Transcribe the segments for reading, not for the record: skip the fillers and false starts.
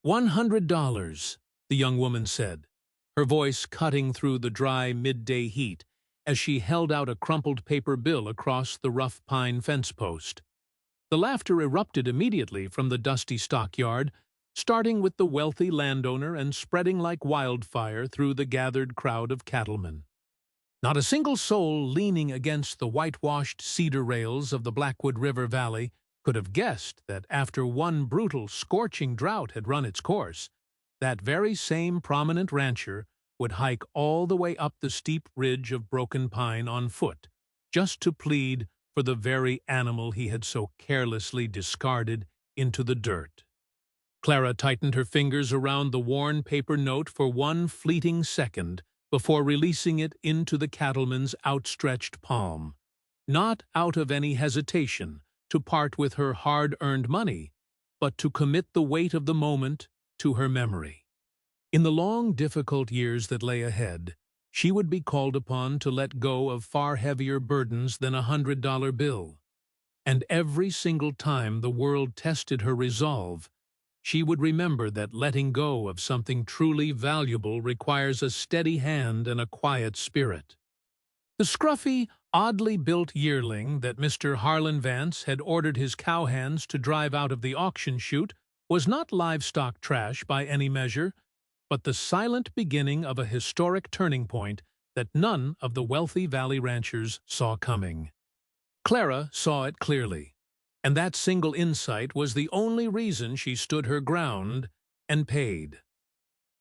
$100, the young woman said, her voice cutting through the dry midday heat as she held out a crumpled paper bill across the rough pine fence post. The laughter erupted immediately from the dusty stockyard, starting with the wealthy landowner and spreading like wildfire through the gathered crowd of cattlemen. Not a single soul leaning against the whitewashed cedar rails of the Blackwood River Valley could have guessed that after one brutal, scorching drought had run its course, that very same prominent rancher would hike all the way up the steep ridge of broken pine on foot, just to plead for the very animal he had so carelessly discarded into the dirt. Clara tightened her fingers around the worn paper note for one fleeting second before releasing it into the cattleman's outstretched palm, not out of any hesitation to part with her hard-earned money, but to commit the weight of the moment to her memory. In the long, difficult years that lay ahead, she would be called upon to let go of far heavier burdens than $100 bill. And every single time the world tested her resolve, she would remember that letting go of something truly valuable requires a steady hand and a quiet spirit. The scruffy, oddly built yearling that Mr. Harlan Vance had ordered his cowhands to drive out of the auction chute was not livestock trash by any measure, but the silent beginning of a historic turning point that none of the wealthy valley ranchers saw coming. Clara saw it clearly, and that single insight was the only reason she stood her ground and paid.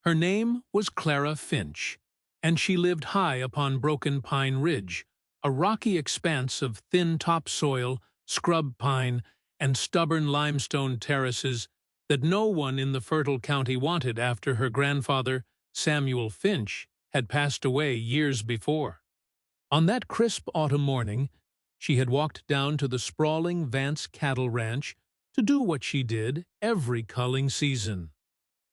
Her name was Clara Finch, and she lived high upon Broken Pine Ridge, a rocky expanse of thin topsoil, scrub pine, and stubborn limestone terraces that no one in the fertile county wanted after her grandfather, Samuel Finch, had passed away years before. On that crisp autumn morning, she had walked down to the sprawling Vance cattle ranch to do what she did every culling season: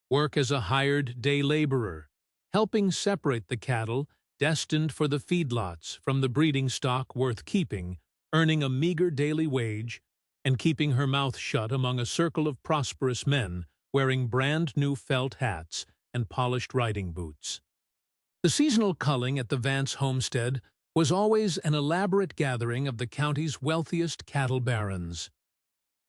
work as a hired day laborer, helping separate the cattle destined for the feedlots from the breeding stock worth keeping, earning a meager daily wage, and keeping her mouth shut among a circle of prosperous men wearing brand-new felt hats and polished riding boots. The seasonal culling at the Vance homestead was always an elaborate gathering of the county's wealthiest cattle barons.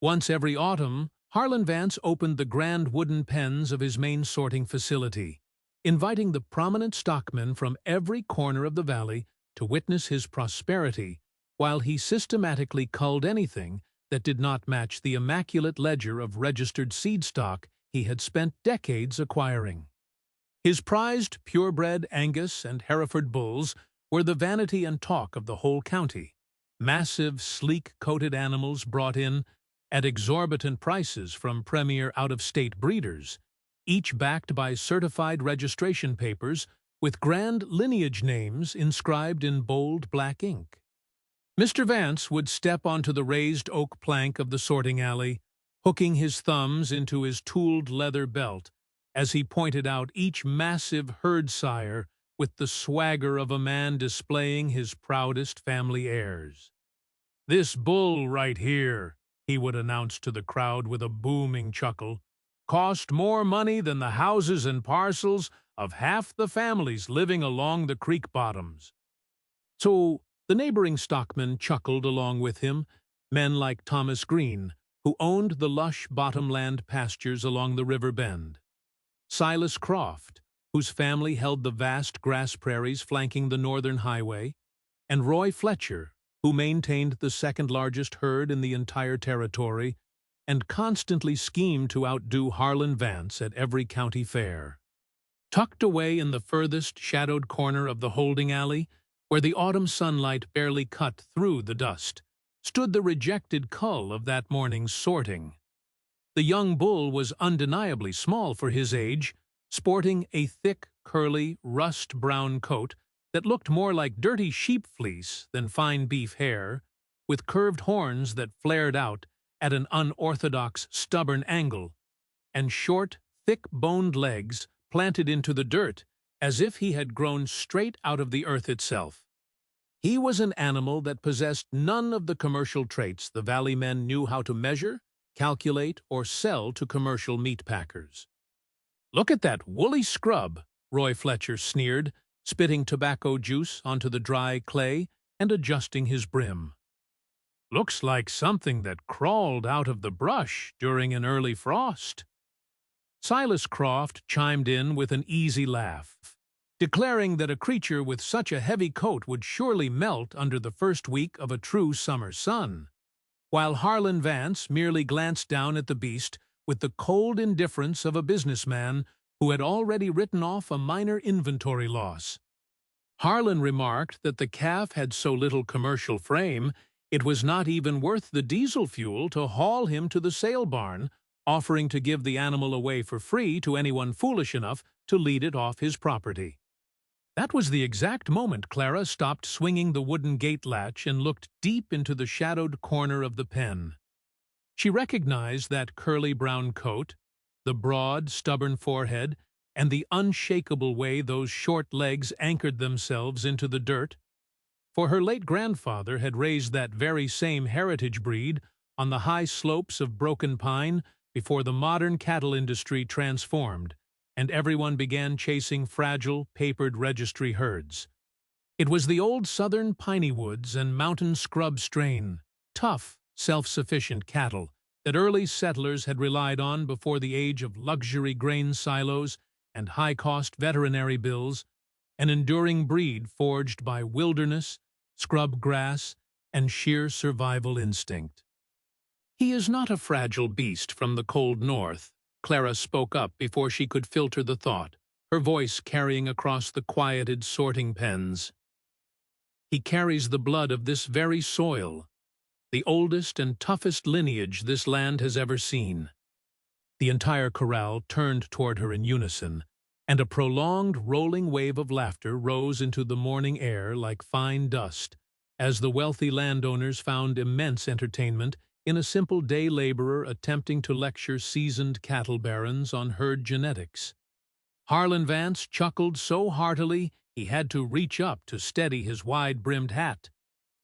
Once every autumn, Harlan Vance opened the grand wooden pens of his main sorting facility, inviting the prominent stockmen from every corner of the valley to witness his prosperity while he systematically culled anything that did not match the immaculate ledger of registered seed stock he had spent decades acquiring. His prized purebred Angus and Hereford bulls were the vanity and talk of the whole county, massive, sleek-coated animals brought in at exorbitant prices from premier out-of-state breeders, each backed by certified registration papers with grand lineage names inscribed in bold black ink. Mr. Vance would step onto the raised oak plank of the sorting alley, hooking his thumbs into his tooled leather belt as he pointed out each massive herd sire with the swagger of a man displaying his proudest family heirs. "This bull right here," he would announce to the crowd with a booming chuckle, "cost more money than the houses and parcels of half the families living along the creek bottoms." So the neighboring stockmen chuckled along with him, men like Thomas Green, who owned the lush bottomland pastures along the river bend; Silas Croft, whose family held the vast grass prairies flanking the northern highway; and Roy Fletcher, who maintained the second-largest herd in the entire territory and constantly schemed to outdo Harlan Vance at every county fair. Tucked away in the furthest shadowed corner of the holding alley, where the autumn sunlight barely cut through the dust, stood the rejected cull of that morning's sorting. The young bull was undeniably small for his age, sporting a thick, curly, rust-brown coat that looked more like dirty sheep fleece than fine beef hair, with curved horns that flared out at an unorthodox, stubborn angle, and short, thick-boned legs planted into the dirt as if he had grown straight out of the earth itself. He was an animal that possessed none of the commercial traits the valley men knew how to measure, calculate, or sell to commercial meat packers. Look at that woolly scrub, Roy Fletcher sneered, spitting tobacco juice onto the dry clay and adjusting his brim. Looks like something that crawled out of the brush during an early frost. Silas Croft chimed in with an easy laugh, declaring that a creature with such a heavy coat would surely melt under the first week of a true summer sun, while Harlan Vance merely glanced down at the beast with the cold indifference of a businessman who had already written off a minor inventory loss. Harlan remarked that the calf had so little commercial frame it was not even worth the diesel fuel to haul him to the sale barn, offering to give the animal away for free to anyone foolish enough to lead it off his property. That was the exact moment Clara stopped swinging the wooden gate latch and looked deep into the shadowed corner of the pen. She recognized that curly brown coat, the broad, stubborn forehead, and the unshakable way those short legs anchored themselves into the dirt. For her late grandfather had raised that very same heritage breed on the high slopes of Broken Pine before the modern cattle industry transformed, and everyone began chasing fragile, papered registry herds. It was the old southern piney woods and mountain scrub strain, tough, self-sufficient cattle that early settlers had relied on before the age of luxury grain silos and high-cost veterinary bills, an enduring breed forged by wilderness, scrub grass, and sheer survival instinct. "He is not a fragile beast from the cold north," Clara spoke up before she could filter the thought, her voice carrying across the quieted sorting pens. "He carries the blood of this very soil, the oldest and toughest lineage this land has ever seen." The entire corral turned toward her in unison, and a prolonged rolling wave of laughter rose into the morning air like fine dust, as the wealthy landowners found immense entertainment in a simple day laborer attempting to lecture seasoned cattle barons on herd genetics. Harlan Vance chuckled so heartily he had to reach up to steady his wide-brimmed hat,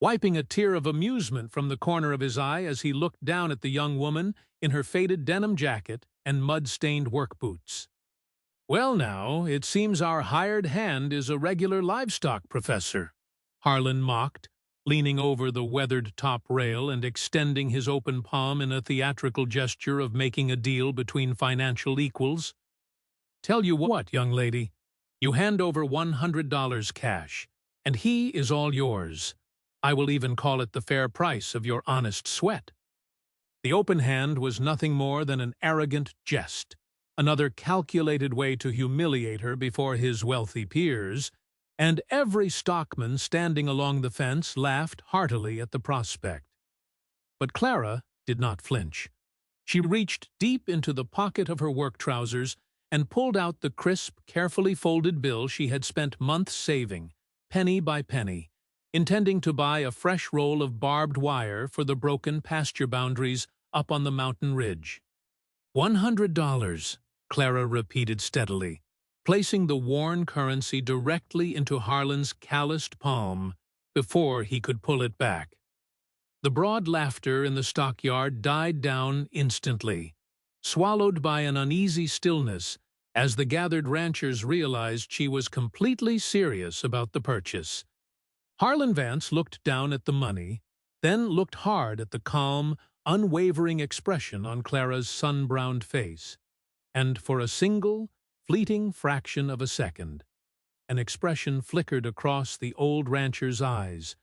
wiping a tear of amusement from the corner of his eye as he looked down at the young woman in her faded denim jacket and mud-stained work boots. "Well now, it seems our hired hand is a regular livestock professor," Harlan mocked, leaning over the weathered top rail and extending his open palm in a theatrical gesture of making a deal between financial equals. "Tell you what, young lady, you hand over $100 cash, and he is all yours. I will even call it the fair price of your honest sweat." The open hand was nothing more than an arrogant jest, another calculated way to humiliate her before his wealthy peers, and every stockman standing along the fence laughed heartily at the prospect. But Clara did not flinch. She reached deep into the pocket of her work trousers and pulled out the crisp, carefully folded bill she had spent months saving, penny by penny, intending to buy a fresh roll of barbed wire for the broken pasture boundaries up on the mountain ridge. $100, Clara repeated steadily, placing the worn currency directly into Harlan's calloused palm before he could pull it back. The broad laughter in the stockyard died down instantly, swallowed by an uneasy stillness as the gathered ranchers realized she was completely serious about the purchase. Harlan Vance looked down at the money, then looked hard at the calm, unwavering expression on Clara's sun-browned face, and for a single, fleeting fraction of a second, an expression flickered across the old rancher's eyes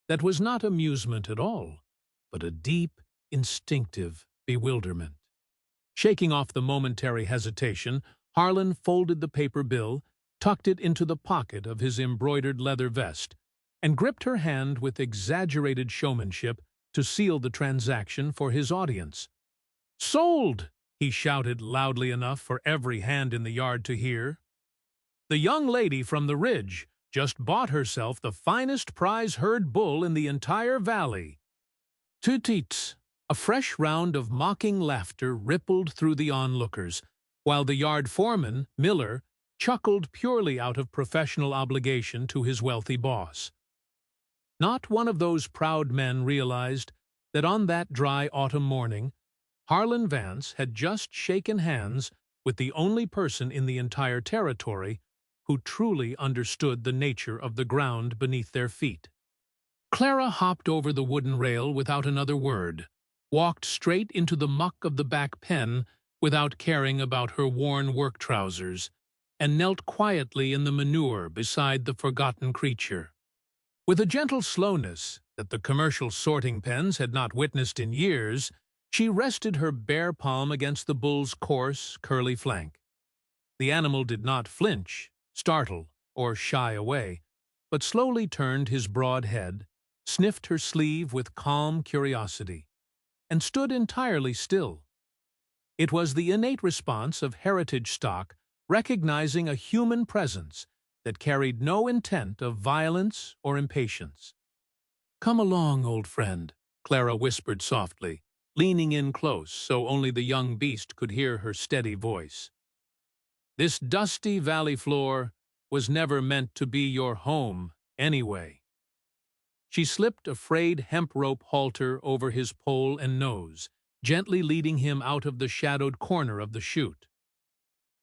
that was not amusement at all, but a deep, instinctive bewilderment. Shaking off the momentary hesitation, Harlan folded the paper bill, tucked it into the pocket of his embroidered leather vest, and gripped her hand with exaggerated showmanship to seal the transaction for his audience. "Sold!" he shouted loudly enough for every hand in the yard to hear. "The young lady from the ridge just bought herself the finest prize herd bull in the entire valley." Toot-teets! A fresh round of mocking laughter rippled through the onlookers, while the yard foreman, Miller, chuckled purely out of professional obligation to his wealthy boss. Not one of those proud men realized that on that dry autumn morning, Harlan Vance had just shaken hands with the only person in the entire territory who truly understood the nature of the ground beneath their feet. Clara hopped over the wooden rail without another word, walked straight into the muck of the back pen without caring about her worn work trousers, and knelt quietly in the manure beside the forgotten creature. With a gentle slowness that the commercial sorting pens had not witnessed in years, she rested her bare palm against the bull's coarse, curly flank. The animal did not flinch, startle, or shy away, but slowly turned his broad head, sniffed her sleeve with calm curiosity, and stood entirely still. It was the innate response of heritage stock recognizing a human presence that carried no intent of violence or impatience. "Come along, old friend," Clara whispered softly, leaning in close so only the young beast could hear her steady voice. "This dusty valley floor was never meant to be your home, anyway." She slipped a frayed hemp rope halter over his poll and nose, gently leading him out of the shadowed corner of the chute.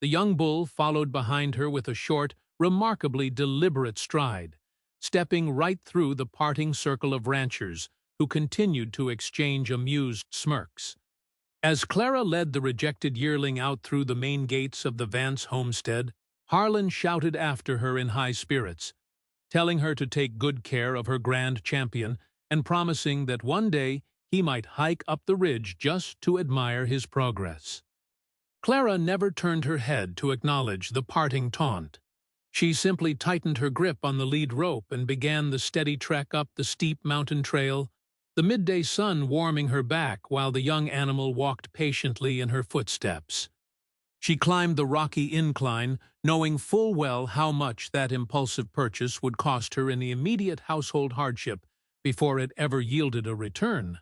The young bull followed behind her with a short, remarkably deliberate stride, stepping right through the parting circle of ranchers who continued to exchange amused smirks. As Clara led the rejected yearling out through the main gates of the Vance homestead, Harlan shouted after her in high spirits, telling her to take good care of her grand champion and promising that one day he might hike up the ridge just to admire his progress. Clara never turned her head to acknowledge the parting taunt. She simply tightened her grip on the lead rope and began the steady trek up the steep mountain trail, the midday sun warming her back while the young animal walked patiently in her footsteps. She climbed the rocky incline, knowing full well how much that impulsive purchase would cost her in the immediate household hardship before it ever yielded a return.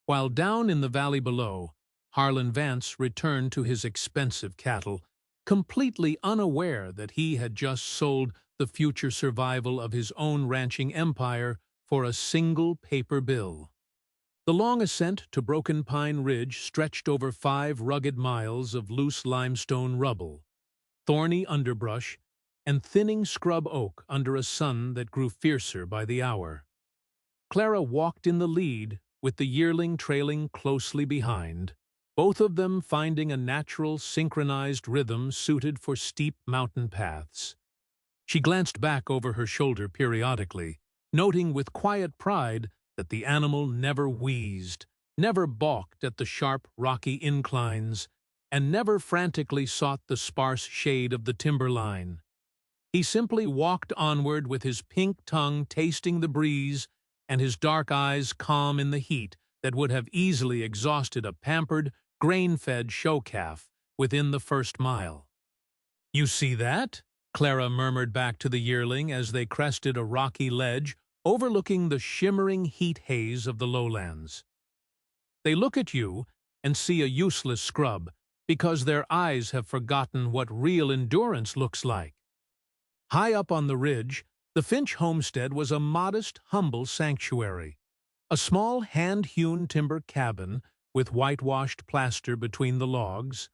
While down in the valley below, Harlan Vance returned to his expensive cattle, completely unaware that he had just sold the future survival of his own ranching empire for a single paper bill. The long ascent to Broken Pine Ridge stretched over 5 rugged miles of loose limestone rubble, thorny underbrush, and thinning scrub oak under a sun that grew fiercer by the hour. Clara walked in the lead, with the yearling trailing closely behind, both of them finding a natural, synchronized rhythm suited for steep mountain paths. She glanced back over her shoulder periodically, noting with quiet pride that the animal never wheezed, never balked at the sharp, rocky inclines, and never frantically sought the sparse shade of the timberline. He simply walked onward with his pink tongue tasting the breeze and his dark eyes calm in the heat that would have easily exhausted a pampered, grain-fed show-calf within the first mile. "You see that?" Clara murmured back to the yearling as they crested a rocky ledge overlooking the shimmering heat haze of the lowlands. "They look at you and see a useless scrub because their eyes have forgotten what real endurance looks like." High up on the ridge, the Finch homestead was a modest, humble sanctuary. A small hand-hewn timber cabin with whitewashed plaster between the logs,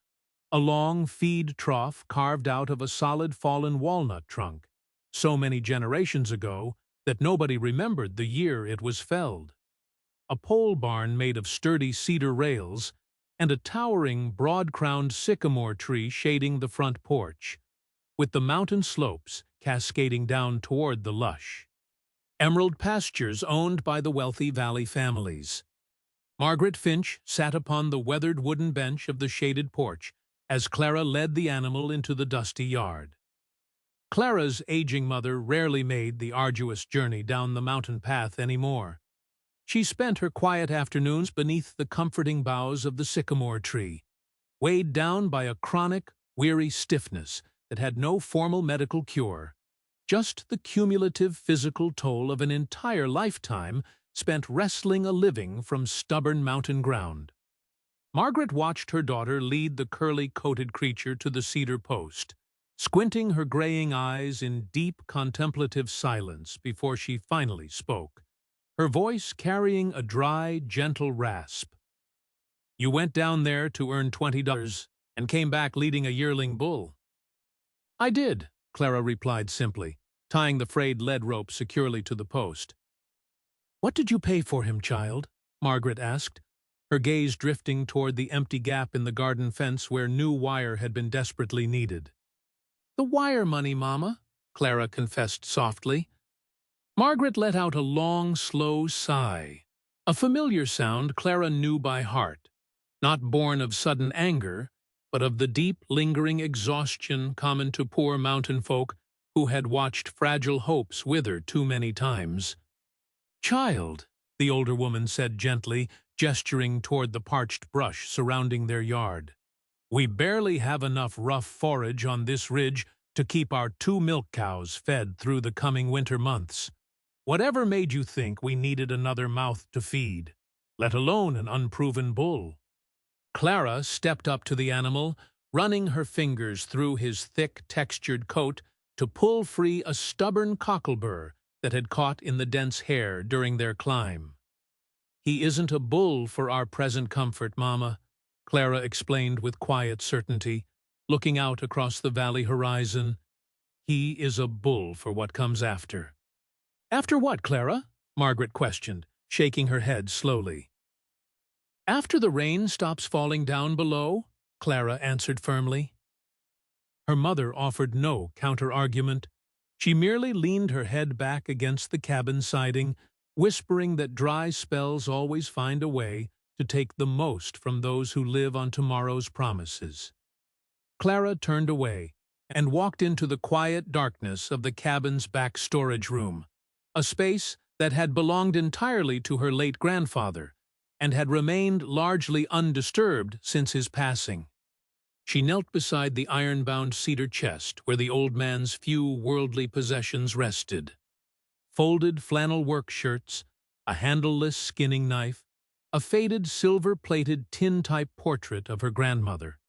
a long feed trough carved out of a solid fallen walnut trunk, so many generations ago that nobody remembered the year it was felled, a pole barn made of sturdy cedar rails, and a towering, broad-crowned sycamore tree shading the front porch, with the mountain slopes cascading down toward the lush, emerald pastures owned by the wealthy valley families. Margaret Finch sat upon the weathered wooden bench of the shaded porch as Clara led the animal into the dusty yard. Clara's aging mother rarely made the arduous journey down the mountain path anymore. She spent her quiet afternoons beneath the comforting boughs of the sycamore tree, weighed down by a chronic, weary stiffness that had no formal medical cure, just the cumulative physical toll of an entire lifetime spent wrestling a living from stubborn mountain ground. Margaret watched her daughter lead the curly-coated creature to the cedar post, squinting her graying eyes in deep contemplative silence before she finally spoke, her voice carrying a dry, gentle rasp. "You went down there to earn $20, and came back leading a yearling bull. I did, Clara replied simply, tying the frayed lead rope securely to the post. What did you pay for him, child? Margaret asked, her gaze drifting toward the empty gap in the garden fence where new wire had been desperately needed. The wire money, Mama, Clara confessed softly. Margaret let out a long, slow sigh, a familiar sound Clara knew by heart, not born of sudden anger, but of the deep, lingering exhaustion common to poor mountain folk who had watched fragile hopes wither too many times. Child, the older woman said gently, gesturing toward the parched brush surrounding their yard. We barely have enough rough forage on this ridge to keep our 2 milk cows fed through the coming winter months. Whatever made you think we needed another mouth to feed, let alone an unproven bull? Clara stepped up to the animal, running her fingers through his thick, textured coat to pull free a stubborn cocklebur that had caught in the dense hair during their climb. He isn't a bull for our present comfort, Mama, Clara explained with quiet certainty, looking out across the valley horizon. He is a bull for what comes after. After what, Clara? Margaret questioned, shaking her head slowly. After the rain stops falling down below, Clara answered firmly. Her mother offered no counter-argument. She merely leaned her head back against the cabin siding, whispering that dry spells always find a way to take the most from those who live on tomorrow's promises. Clara turned away and walked into the quiet darkness of the cabin's back storage room, a space that had belonged entirely to her late grandfather and had remained largely undisturbed since his passing. She knelt beside the iron-bound cedar chest where the old man's few worldly possessions rested. Folded flannel work shirts, a handleless skinning knife, a faded silver-plated tin-type portrait of her grandmother,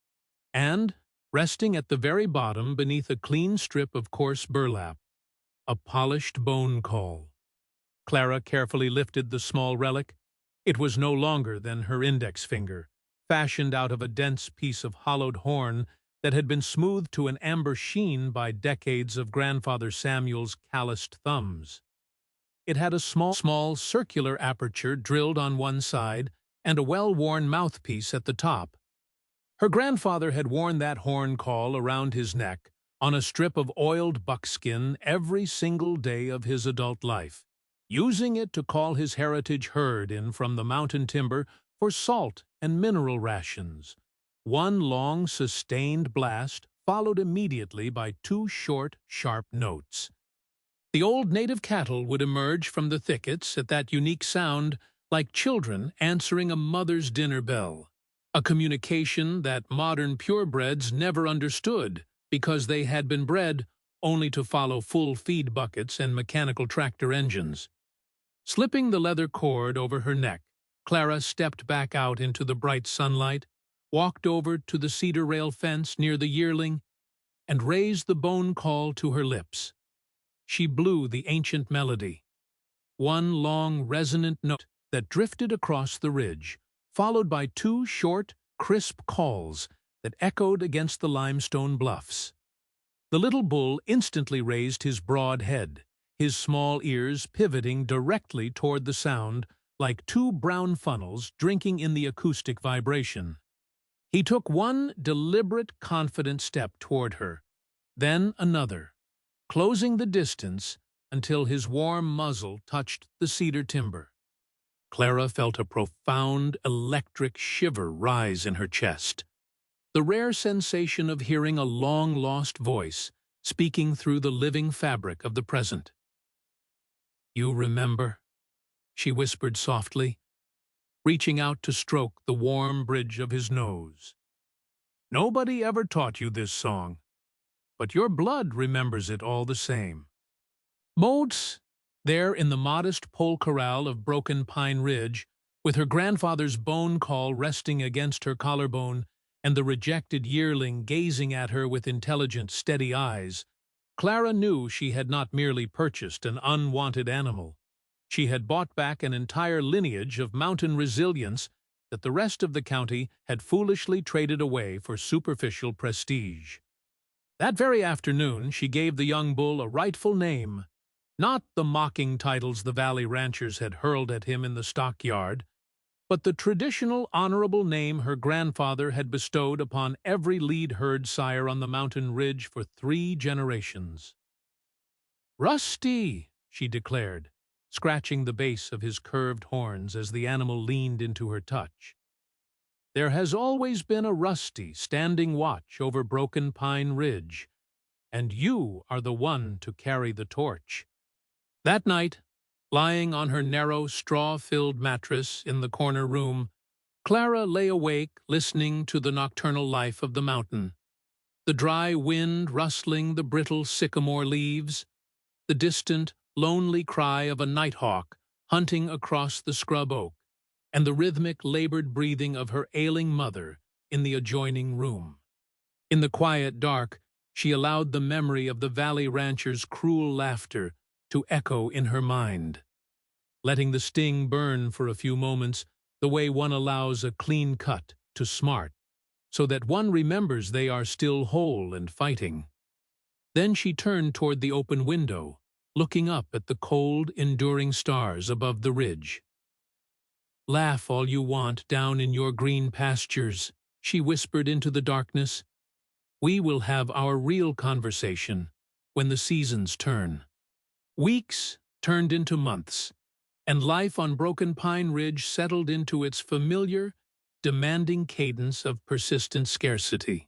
and, resting at the very bottom beneath a clean strip of coarse burlap, a polished bone caul. Clara carefully lifted the small relic. It was no longer than her index finger, fashioned out of a dense piece of hollowed horn that had been smoothed to an amber sheen by decades of Grandfather Samuel's calloused thumbs. It had a small circular aperture drilled on one side and a well-worn mouthpiece at the top. Her grandfather had worn that horn caul around his neck on a strip of oiled buckskin every single day of his adult life, using it to call his heritage herd in from the mountain timber for salt and mineral rations. One long, sustained blast followed immediately by 2 short, sharp notes. The old native cattle would emerge from the thickets at that unique sound like children answering a mother's dinner bell, a communication that modern purebreds never understood because they had been bred only to follow full feed buckets and mechanical tractor engines. Slipping the leather cord over her neck, Clara stepped back out into the bright sunlight, walked over to the cedar rail fence near the yearling, and raised the bone caul to her lips. She blew the ancient melody, one long, resonant note that drifted across the ridge, followed by 2 short, crisp calls that echoed against the limestone bluffs. The little bull instantly raised his broad head, his small ears pivoting directly toward the sound like 2 brown funnels drinking in the acoustic vibration. He took one deliberate, confident step toward her, then another, closing the distance until his warm muzzle touched the cedar timber. Clara felt a profound, electric shiver rise in her chest, the rare sensation of hearing a long-lost voice speaking through the living fabric of the present. "You remember?" she whispered softly, reaching out to stroke the warm bridge of his nose. "Nobody ever taught you this song, but your blood remembers it all the same." Maud's, there in the modest pole corral of Broken Pine Ridge, with her grandfather's bone caul resting against her collarbone and the rejected yearling gazing at her with intelligent, steady eyes, Clara knew she had not merely purchased an unwanted animal. She had bought back an entire lineage of mountain resilience that the rest of the county had foolishly traded away for superficial prestige. That very afternoon, she gave the young bull a rightful name, not the mocking titles the valley ranchers had hurled at him in the stockyard, but the traditional honorable name her grandfather had bestowed upon every lead herd sire on the mountain ridge for 3 generations. "Rusty," she declared, scratching the base of his curved horns as the animal leaned into her touch. "There has always been a Rusty standing watch over Broken Pine Ridge, and you are the one to carry the torch." That night, lying on her narrow, straw-filled mattress in the corner room, Clara lay awake listening to the nocturnal life of the mountain. The dry wind rustling the brittle sycamore leaves, the distant, lonely cry of a nighthawk hunting across the scrub oak, and the rhythmic, labored breathing of her ailing mother in the adjoining room. In the quiet dark, she allowed the memory of the valley rancher's cruel laughter to echo in her mind, letting the sting burn for a few moments the way one allows a clean cut to smart, so that one remembers they are still whole and fighting. Then she turned toward the open window, looking up at the cold, enduring stars above the ridge. "Laugh all you want down in your green pastures," she whispered into the darkness. "We will have our real conversation when the seasons turn." Weeks turned into months, and life on Broken Pine Ridge settled into its familiar, demanding cadence of persistent scarcity.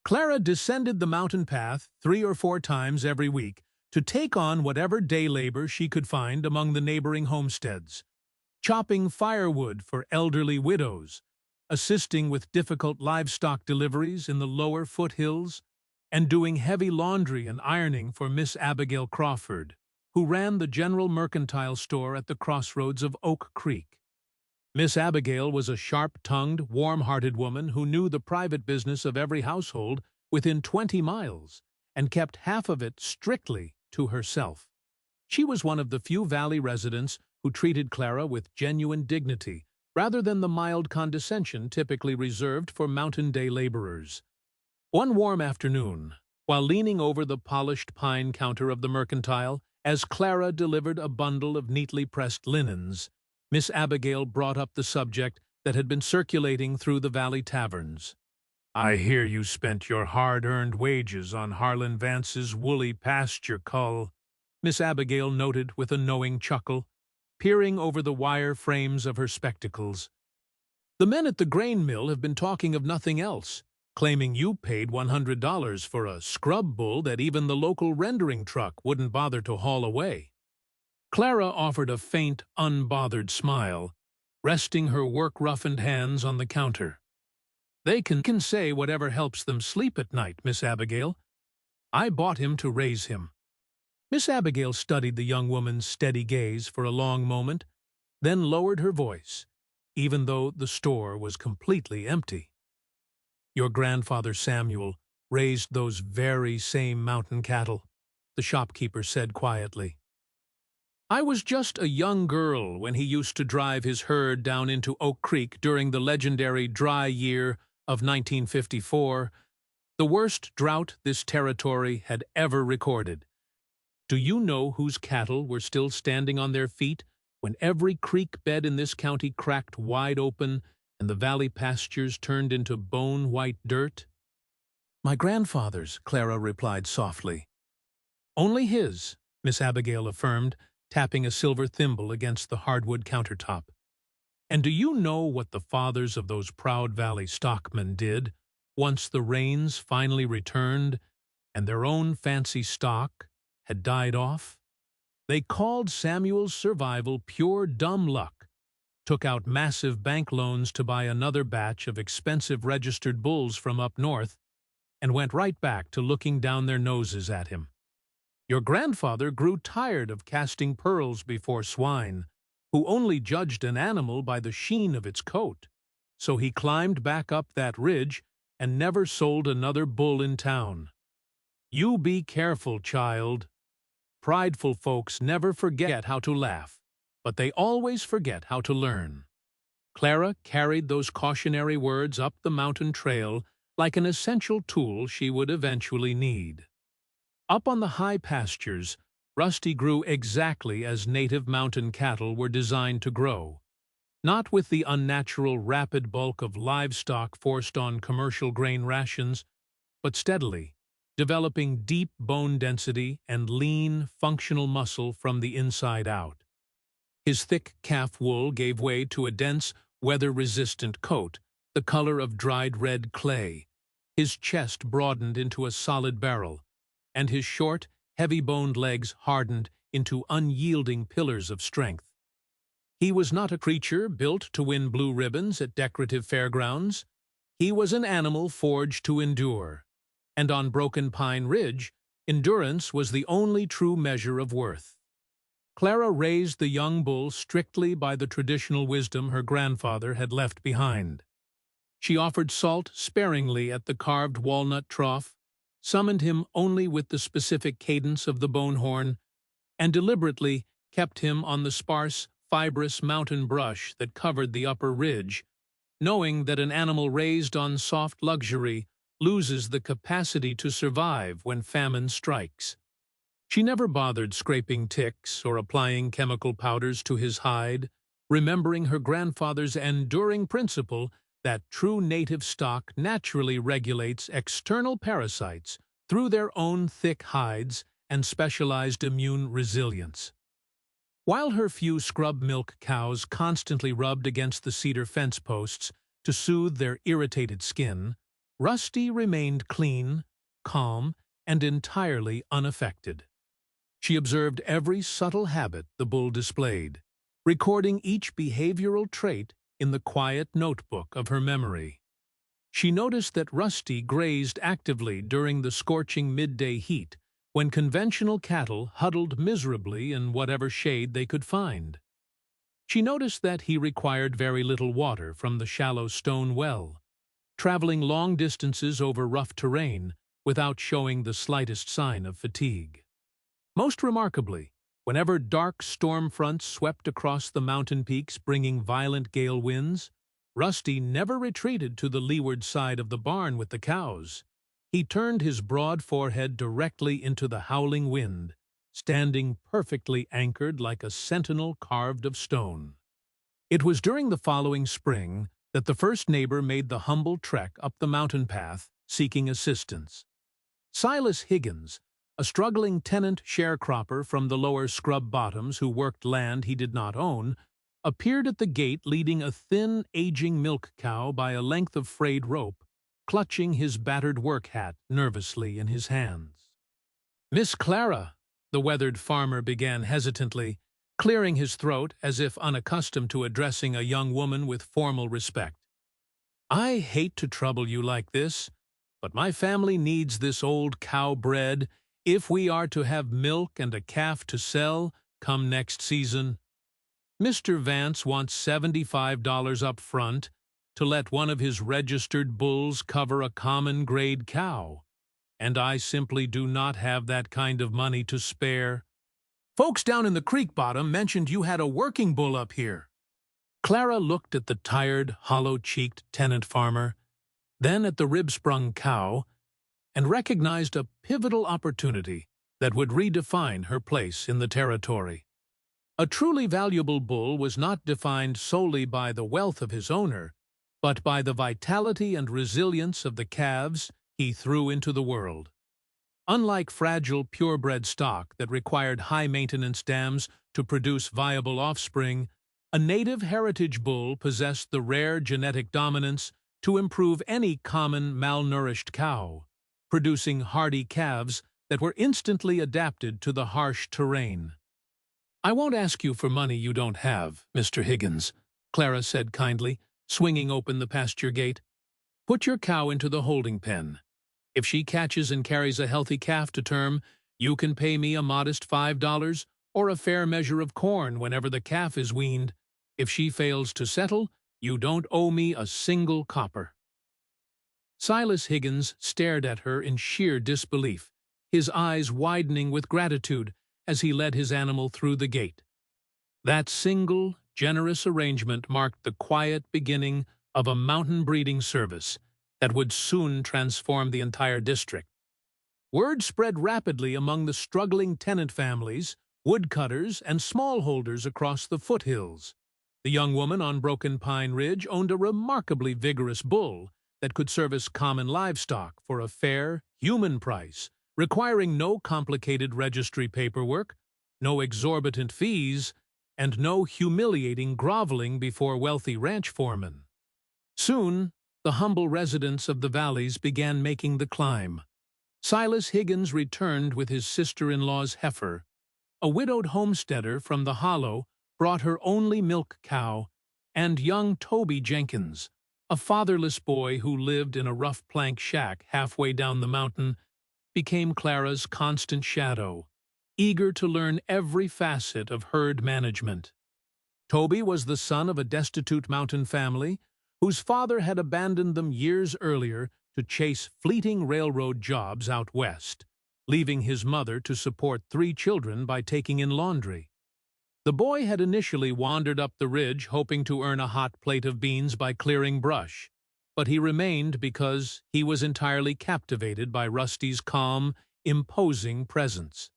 Clara descended the mountain path 3 or 4 times every week to take on whatever day labor she could find among the neighboring homesteads, chopping firewood for elderly widows, assisting with difficult livestock deliveries in the lower foothills, and doing heavy laundry and ironing for Miss Abigail Crawford, who ran the general mercantile store at the crossroads of Oak Creek. Miss Abigail was a sharp-tongued, warm-hearted woman who knew the private business of every household within 20 miles and kept half of it strictly to herself. She was one of the few valley residents who treated Clara with genuine dignity rather than the mild condescension typically reserved for mountain day laborers. One warm afternoon, while leaning over the polished pine counter of the mercantile, as Clara delivered a bundle of neatly pressed linens, Miss Abigail brought up the subject that had been circulating through the valley taverns. "I hear you spent your hard-earned wages on Harlan Vance's woolly pasture cull," Miss Abigail noted with a knowing chuckle, peering over the wire frames of her spectacles. "The men at the grain mill have been talking of nothing else, claiming you paid $100 for a scrub bull that even the local rendering truck wouldn't bother to haul away." Clara offered a faint, unbothered smile, resting her work-roughened hands on the counter. "They can say whatever helps them sleep at night, Miss Abigail. I bought him to raise him." Miss Abigail studied the young woman's steady gaze for a long moment, then lowered her voice, even though the store was completely empty. "Your grandfather Samuel raised those very same mountain cattle," the shopkeeper said quietly. "I was just a young girl when he used to drive his herd down into Oak Creek during the legendary dry year of 1954, the worst drought this territory had ever recorded. Do you know whose cattle were still standing on their feet when every creek bed in this county cracked wide open and the valley pastures turned into bone-white dirt?" "My grandfather's," Clara replied softly. "Only his," Miss Abigail affirmed, tapping a silver thimble against the hardwood countertop. "And do you know what the fathers of those proud valley stockmen did once the rains finally returned and their own fancy stock had died off? They called Samuel's survival pure dumb luck, took out massive bank loans to buy another batch of expensive registered bulls from up north, and went right back to looking down their noses at him. Your grandfather grew tired of casting pearls before swine, who only judged an animal by the sheen of its coat, so he climbed back up that ridge and never sold another bull in town. You be careful, child. Prideful folks never forget how to laugh, but they always forget how to learn." Clara carried those cautionary words up the mountain trail like an essential tool she would eventually need. Up on the high pastures, Rusty grew exactly as native mountain cattle were designed to grow, not with the unnatural rapid bulk of livestock forced on commercial grain rations, but steadily, developing deep bone density and lean, functional muscle from the inside out. His thick calf wool gave way to a dense, weather-resistant coat, the color of dried red clay. His chest broadened into a solid barrel, and his short, heavy-boned legs hardened into unyielding pillars of strength. He was not a creature built to win blue ribbons at decorative fairgrounds. He was an animal forged to endure, and on Broken Pine Ridge, endurance was the only true measure of worth. Clara raised the young bull strictly by the traditional wisdom her grandfather had left behind. She offered salt sparingly at the carved walnut trough, summoned him only with the specific cadence of the bone horn, and deliberately kept him on the sparse, fibrous mountain brush that covered the upper ridge, knowing that an animal raised on soft luxury loses the capacity to survive when famine strikes. She never bothered scraping ticks or applying chemical powders to his hide, remembering her grandfather's enduring principle that true native stock naturally regulates external parasites through their own thick hides and specialized immune resilience. While her few scrub milk cows constantly rubbed against the cedar fence posts to soothe their irritated skin, Rusty remained clean, calm, and entirely unaffected. She observed every subtle habit the bull displayed, recording each behavioral trait in the quiet notebook of her memory. She noticed that Rusty grazed actively during the scorching midday heat, when conventional cattle huddled miserably in whatever shade they could find. She noticed that he required very little water from the shallow stone well, traveling long distances over rough terrain without showing the slightest sign of fatigue. Most remarkably, whenever dark storm fronts swept across the mountain peaks bringing violent gale winds, Rusty never retreated to the leeward side of the barn with the cows. He turned his broad forehead directly into the howling wind, standing perfectly anchored like a sentinel carved of stone. It was during the following spring that the first neighbor made the humble trek up the mountain path, seeking assistance. Silas Higgins, a struggling tenant sharecropper from the lower scrub bottoms who worked land he did not own, appeared at the gate leading a thin, aging milk cow by a length of frayed rope, clutching his battered work hat nervously in his hands. "Miss Clara," the weathered farmer began hesitantly, clearing his throat as if unaccustomed to addressing a young woman with formal respect. "I hate to trouble you like this, but my family needs this old cow bred if we are to have milk and a calf to sell come next season. Mr. Vance wants $75 up front to let one of his registered bulls cover a common grade cow, and I simply do not have that kind of money to spare. Folks down in the creek bottom mentioned you had a working bull up here." Clara looked at the tired, hollow-cheeked tenant farmer, then at the rib-sprung cow, and recognized a pivotal opportunity that would redefine her place in the territory. A truly valuable bull was not defined solely by the wealth of his owner, but by the vitality and resilience of the calves he threw into the world. Unlike fragile purebred stock that required high-maintenance dams to produce viable offspring, a native heritage bull possessed the rare genetic dominance to improve any common malnourished cow, producing hardy calves that were instantly adapted to the harsh terrain. "I won't ask you for money you don't have, Mr. Higgins," Clara said kindly, swinging open the pasture gate. "Put your cow into the holding pen. If she catches and carries a healthy calf to term, you can pay me a modest $5 or a fair measure of corn whenever the calf is weaned. If she fails to settle, you don't owe me a single copper." Silas Higgins stared at her in sheer disbelief, his eyes widening with gratitude as he led his animal through the gate. That single, generous arrangement marked the quiet beginning of a mountain breeding service that would soon transform the entire district. Word spread rapidly among the struggling tenant families, woodcutters, and smallholders across the foothills. The young woman on Broken Pine Ridge owned a remarkably vigorous bull that could service common livestock for a fair, human price, requiring no complicated registry paperwork, no exorbitant fees, and no humiliating groveling before wealthy ranch foremen. Soon, the humble residents of the valleys began making the climb. Silas Higgins returned with his sister-in-law's heifer. A widowed homesteader from the Hollow brought her only milk cow, and young Toby Jenkins, a fatherless boy who lived in a rough plank shack halfway down the mountain, became Clara's constant shadow, eager to learn every facet of herd management. Toby was the son of a destitute mountain family whose father had abandoned them years earlier to chase fleeting railroad jobs out west, leaving his mother to support 3 children by taking in laundry. The boy had initially wandered up the ridge hoping to earn a hot plate of beans by clearing brush, but he remained because he was entirely captivated by Rusty's calm, imposing presence.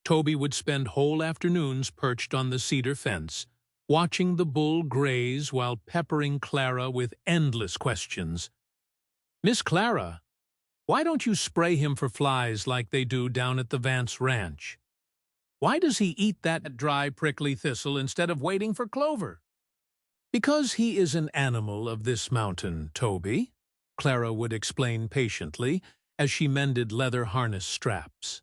Toby would spend whole afternoons perched on the cedar fence, watching the bull graze while peppering Clara with endless questions. "Miss Clara, why don't you spray him for flies like they do down at the Vance Ranch? Why does he eat that dry, prickly thistle instead of waiting for clover?" "Because he is an animal of this mountain, Toby," Clara would explain patiently as she mended leather harness straps.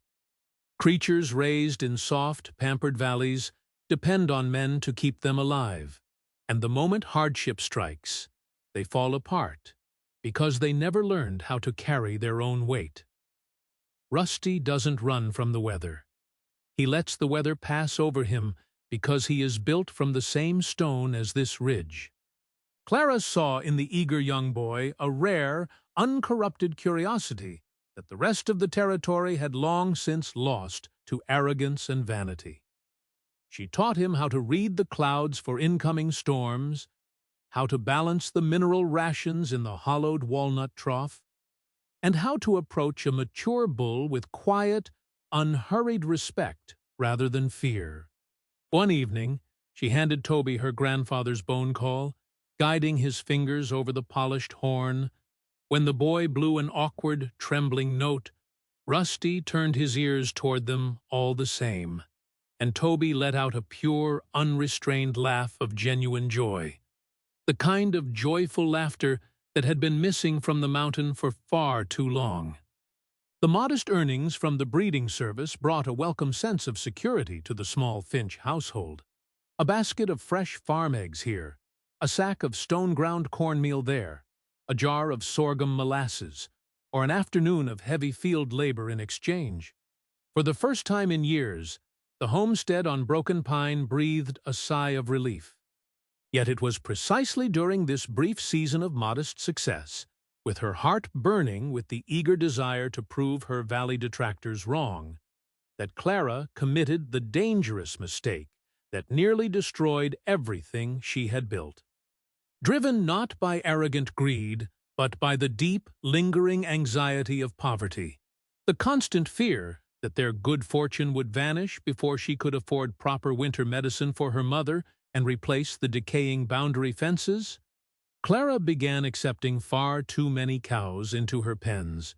"Creatures raised in soft, pampered valleys depend on men to keep them alive, and the moment hardship strikes, they fall apart because they never learned how to carry their own weight. Rusty doesn't run from the weather. He lets the weather pass over him because he is built from the same stone as this ridge." Clara saw in the eager young boy a rare, uncorrupted curiosity that the rest of the territory had long since lost to arrogance and vanity. She taught him how to read the clouds for incoming storms, how to balance the mineral rations in the hollowed walnut trough, and how to approach a mature bull with quiet, unhurried respect rather than fear. One evening, she handed Toby her grandfather's bone call, guiding his fingers over the polished horn. When the boy blew an awkward, trembling note, Rusty turned his ears toward them all the same, and Toby let out a pure, unrestrained laugh of genuine joy, the kind of joyful laughter that had been missing from the mountain for far too long. The modest earnings from the breeding service brought a welcome sense of security to the small Finch household. A basket of fresh farm eggs here, a sack of stone-ground cornmeal there, a jar of sorghum molasses, or an afternoon of heavy field labor in exchange. For the first time in years, the homestead on Broken Pine breathed a sigh of relief. Yet it was precisely during this brief season of modest success, with her heart burning with the eager desire to prove her valley detractors wrong, that Clara committed the dangerous mistake that nearly destroyed everything she had built. Driven not by arrogant greed, but by the deep, lingering anxiety of poverty, the constant fear that their good fortune would vanish before she could afford proper winter medicine for her mother and replace the decaying boundary fences, Clara began accepting far too many cows into her pens.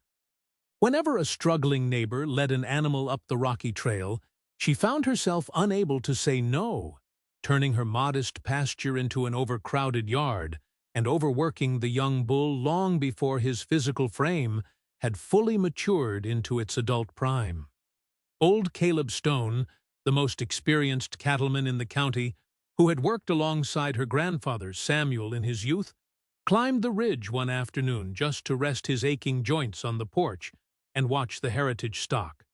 Whenever a struggling neighbor led an animal up the rocky trail, she found herself unable to say no, turning her modest pasture into an overcrowded yard and overworking the young bull long before his physical frame had fully matured into its adult prime. Old Caleb Stone, the most experienced cattleman in the county, who had worked alongside her grandfather Samuel in his youth, climbed the ridge one afternoon just to rest his aching joints on the porch and watch the heritage stock.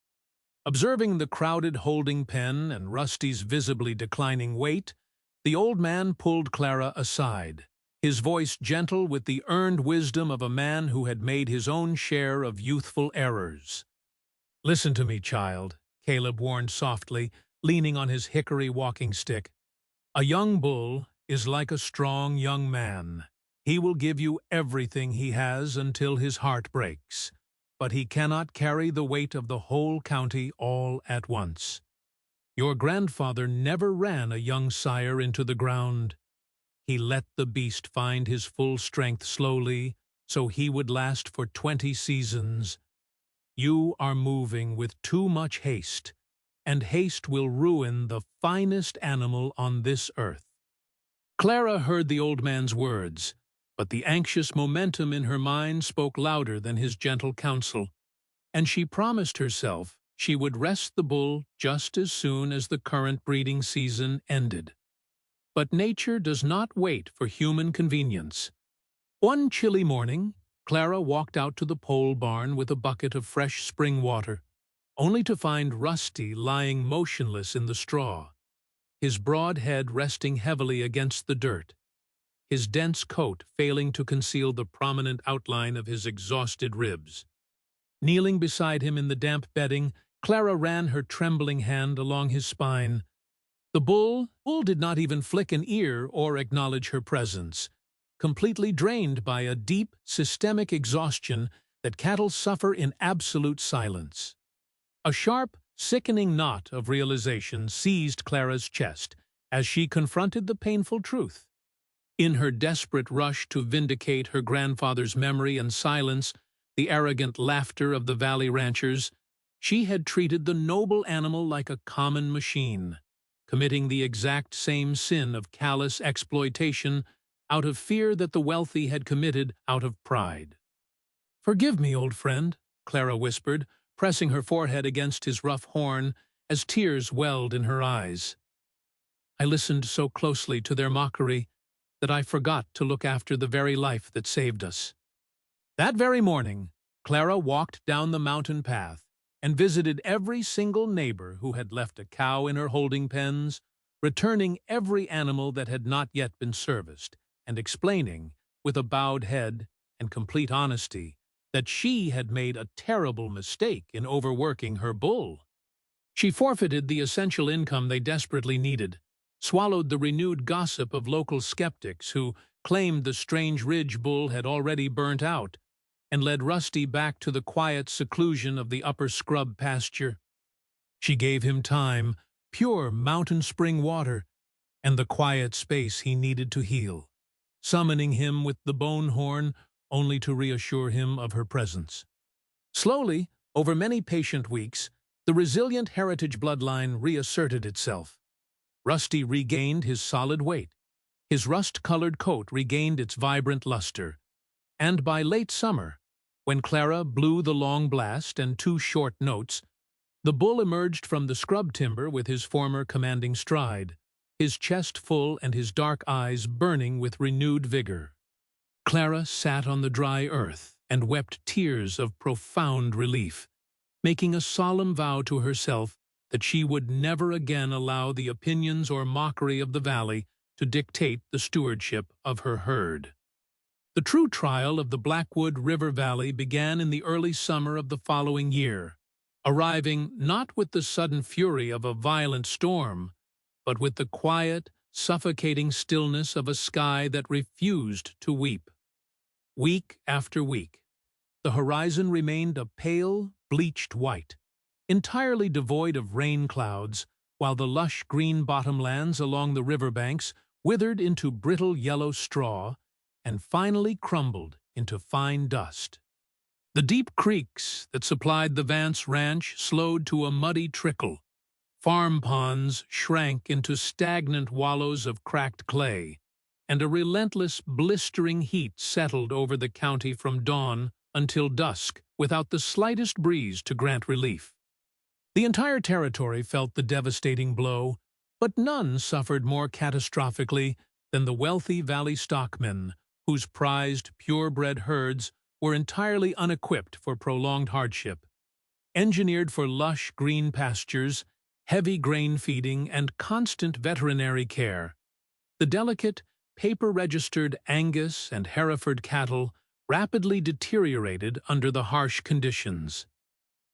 Observing the crowded holding pen and Rusty's visibly declining weight, the old man pulled Clara aside, his voice gentle with the earned wisdom of a man who had made his own share of youthful errors. "Listen to me, child," Caleb warned softly, leaning on his hickory walking stick. A young bull is like a strong young man. He will give you everything he has until his heart breaks, but he cannot carry the weight of the whole county all at once. Your grandfather never ran a young sire into the ground. He let the beast find his full strength slowly, so he would last for 20 seasons. You are moving with too much haste, and haste will ruin the finest animal on this earth. Clara heard the old man's words, but the anxious momentum in her mind spoke louder than his gentle counsel, and she promised herself she would rest the bull just as soon as the current breeding season ended. But nature does not wait for human convenience. One chilly morning, Clara walked out to the pole barn with a bucket of fresh spring water, only to find Rusty lying motionless in the straw, his broad head resting heavily against the dirt, his dense coat failing to conceal the prominent outline of his exhausted ribs. Kneeling beside him in the damp bedding, Clara ran her trembling hand along his spine. The bull did not even flick an ear or acknowledge her presence, completely drained by a deep, systemic exhaustion that cattle suffer in absolute silence. A sharp, sickening knot of realization seized Clara's chest as she confronted the painful truth. In her desperate rush to vindicate her grandfather's memory and silence the arrogant laughter of the valley ranchers, she had treated the noble animal like a common machine, committing the exact same sin of callous exploitation out of fear that the wealthy had committed out of pride. "Forgive me, old friend," Clara whispered, pressing her forehead against his rough horn as tears welled in her eyes. "I listened so closely to their mockery that I forgot to look after the very life that saved us." That very morning, Clara walked down the mountain path and visited every single neighbor who had left a cow in her holding pens, returning every animal that had not yet been serviced, and explaining, with a bowed head and complete honesty, that she had made a terrible mistake in overworking her bull. She forfeited the essential income they desperately needed, swallowed the renewed gossip of local skeptics who claimed the strange ridge bull had already burnt out, and led Rusty back to the quiet seclusion of the upper scrub pasture. She gave him time, pure mountain spring water, and the quiet space he needed to heal, summoning him with the bone horn only to reassure him of her presence. Slowly, over many patient weeks, the resilient heritage bloodline reasserted itself. Rusty regained his solid weight, his rust-colored coat regained its vibrant luster, and by late summer, when Clara blew the long blast and 2 short notes, the bull emerged from the scrub timber with his former commanding stride, his chest full and his dark eyes burning with renewed vigor. Clara sat on the dry earth and wept tears of profound relief, making a solemn vow to herself that she would never again allow the opinions or mockery of the valley to dictate the stewardship of her herd. The true trial of the Blackwood River Valley began in the early summer of the following year, arriving not with the sudden fury of a violent storm, but with the quiet, suffocating stillness of a sky that refused to weep. Week after week, the horizon remained a pale, bleached white, entirely devoid of rain clouds, while the lush green bottomlands along the riverbanks withered into brittle yellow straw and finally crumbled into fine dust. The deep creeks that supplied the Vance Ranch slowed to a muddy trickle. Farm ponds shrank into stagnant wallows of cracked clay, and a relentless, blistering heat settled over the county from dawn until dusk without the slightest breeze to grant relief. The entire territory felt the devastating blow, but none suffered more catastrophically than the wealthy valley stockmen, whose prized, purebred herds were entirely unequipped for prolonged hardship. Engineered for lush green pastures, heavy grain feeding, and constant veterinary care, the delicate, paper-registered Angus and Hereford cattle rapidly deteriorated under the harsh conditions.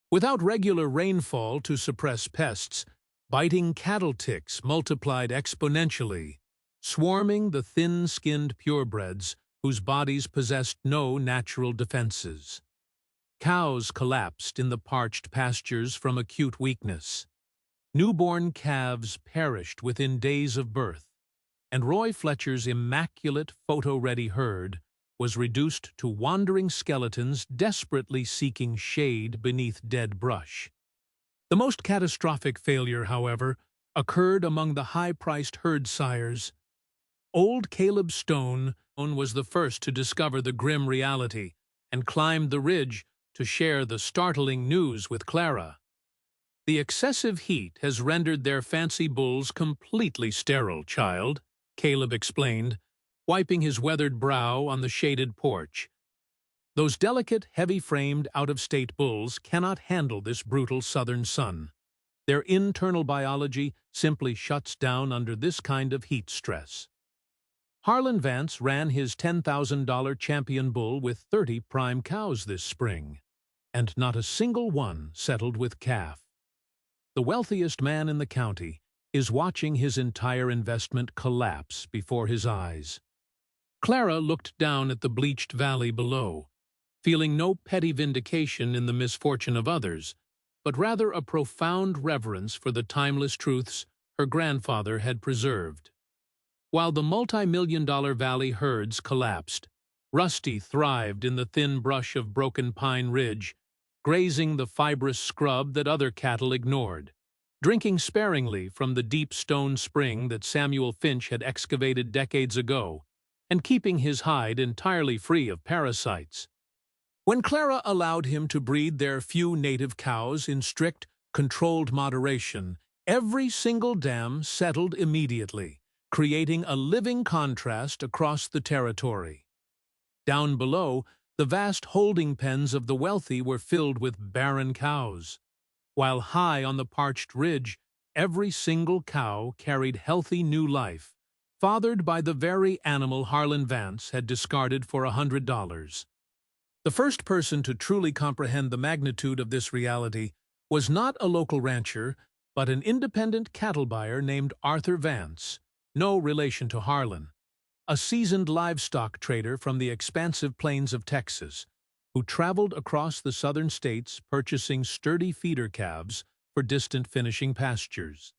Without regular rainfall to suppress pests, Biting cattle ticks multiplied exponentially, swarming the thin-skinned purebreds whose bodies possessed no natural defenses. Cows collapsed in the parched pastures from acute weakness. Newborn calves perished within days of birth, and Roy Fletcher's immaculate photo-ready herd was reduced to wandering skeletons desperately seeking shade beneath dead brush. The most catastrophic failure, however, occurred among the high-priced herd sires. Old Caleb Stone was the first to discover the grim reality and climbed the ridge to share the startling news with Clara. "The excessive heat has rendered their fancy bulls completely sterile, child," Caleb explained, wiping his weathered brow on the shaded porch. "Those delicate, heavy-framed, out-of-state bulls cannot handle this brutal southern sun. Their internal biology simply shuts down under this kind of heat stress." Harlan Vance ran his $10,000 champion bull with 30 prime cows this spring, and not a single one settled with calf. The wealthiest man in the county is watching his entire investment collapse before his eyes. Clara looked down at the bleached valley below, feeling no petty vindication in the misfortune of others, but rather a profound reverence for the timeless truths her grandfather had preserved. While the multi-million-dollar valley herds collapsed, Rusty thrived in the thin brush of Broken Pine Ridge, grazing the fibrous scrub that other cattle ignored, drinking sparingly from the deep stone spring that Samuel Finch had excavated decades ago, and keeping his hide entirely free of parasites. When Clara allowed him to breed their few native cows in strict, controlled moderation, every single dam settled immediately, creating a living contrast across the territory. Down below, the vast holding pens of the wealthy were filled with barren cows, while high on the parched ridge, every single cow carried healthy new life, fathered by the very animal Harlan Vance had discarded for $100. The first person to truly comprehend the magnitude of this reality was not a local rancher, but an independent cattle buyer named Arthur Vance, no relation to Harlan, a seasoned livestock trader from the expansive plains of Texas, who traveled across the southern states purchasing sturdy feeder calves for distant finishing pastures.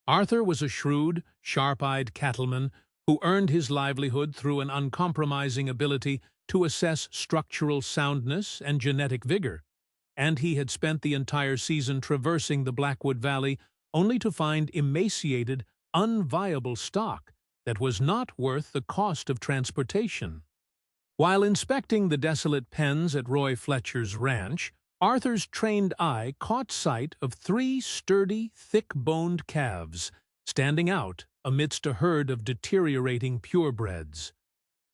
Arthur was a shrewd, sharp-eyed cattleman who earned his livelihood through an uncompromising ability to assess structural soundness and genetic vigor, and he had spent the entire season traversing the Blackwood Valley only to find emaciated, unviable stock that was not worth the cost of transportation. While inspecting the desolate pens at Roy Fletcher's ranch, Arthur's trained eye caught sight of 3 sturdy, thick-boned calves standing out amidst a herd of deteriorating purebreds.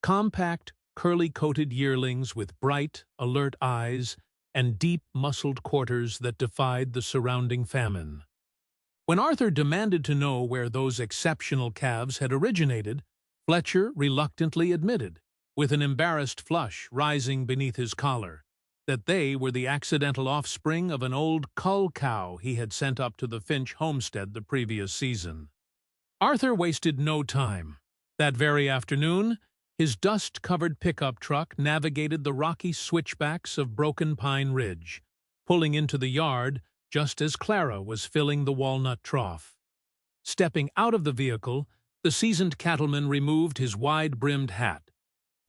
Compact, curly-coated yearlings with bright, alert eyes and deep-muscled quarters that defied the surrounding famine. When Arthur demanded to know where those exceptional calves had originated, Fletcher reluctantly admitted, with an embarrassed flush rising beneath his collar, that they were the accidental offspring of an old cull cow he had sent up to the Finch homestead the previous season. Arthur wasted no time. That very afternoon, his dust-covered pickup truck navigated the rocky switchbacks of Broken Pine Ridge, pulling into the yard just as Clara was filling the walnut trough. Stepping out of the vehicle, the seasoned cattleman removed his wide-brimmed hat,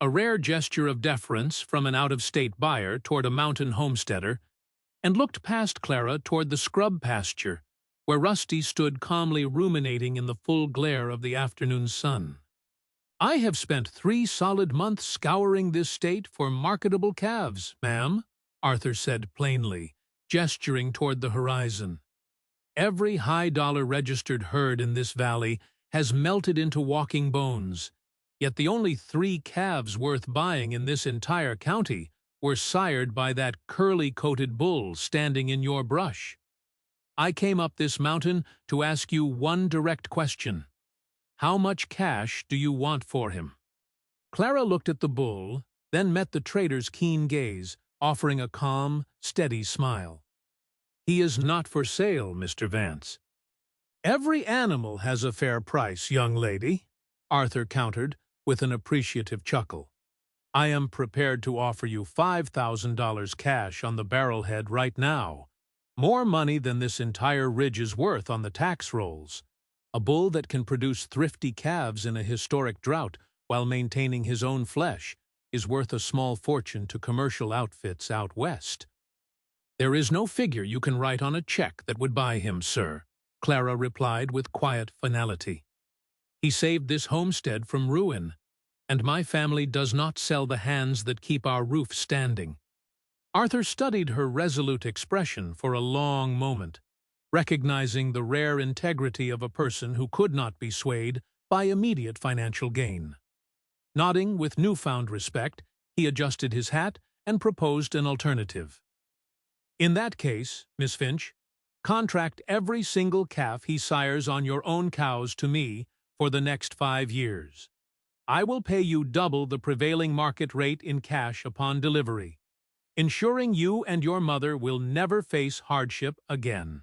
a rare gesture of deference from an out-of-state buyer toward a mountain homesteader, and looked past Clara toward the scrub pasture, where Rusty stood calmly ruminating in the full glare of the afternoon sun. "I have spent 3 solid months scouring this state for marketable calves, ma'am," Arthur said plainly, gesturing toward the horizon. "Every high-dollar registered herd in this valley has melted into walking bones, yet the only 3 calves worth buying in this entire county were sired by that curly-coated bull standing in your brush. I came up this mountain to ask you one direct question. How much cash do you want for him?" Clara looked at the bull, then met the trader's keen gaze, offering a calm, steady smile. "He is not for sale, Mr. Vance." Every animal has a fair price, young lady, Arthur countered with an appreciative chuckle. I am prepared to offer you $5,000 cash on the barrelhead right now. More money than this entire ridge is worth on the tax rolls. A bull that can produce thrifty calves in a historic drought while maintaining his own flesh is worth a small fortune to commercial outfits out west. There is no figure you can write on a check that would buy him, sir, Clara replied with quiet finality. He saved this homestead from ruin, and my family does not sell the hands that keep our roof standing. Arthur studied her resolute expression for a long moment, recognizing the rare integrity of a person who could not be swayed by immediate financial gain. Nodding with newfound respect, he adjusted his hat and proposed an alternative. In that case, Miss Finch, contract every single calf he sires on your own cows to me for the next 5 years. I will pay you double the prevailing market rate in cash upon delivery, ensuring you and your mother will never face hardship again.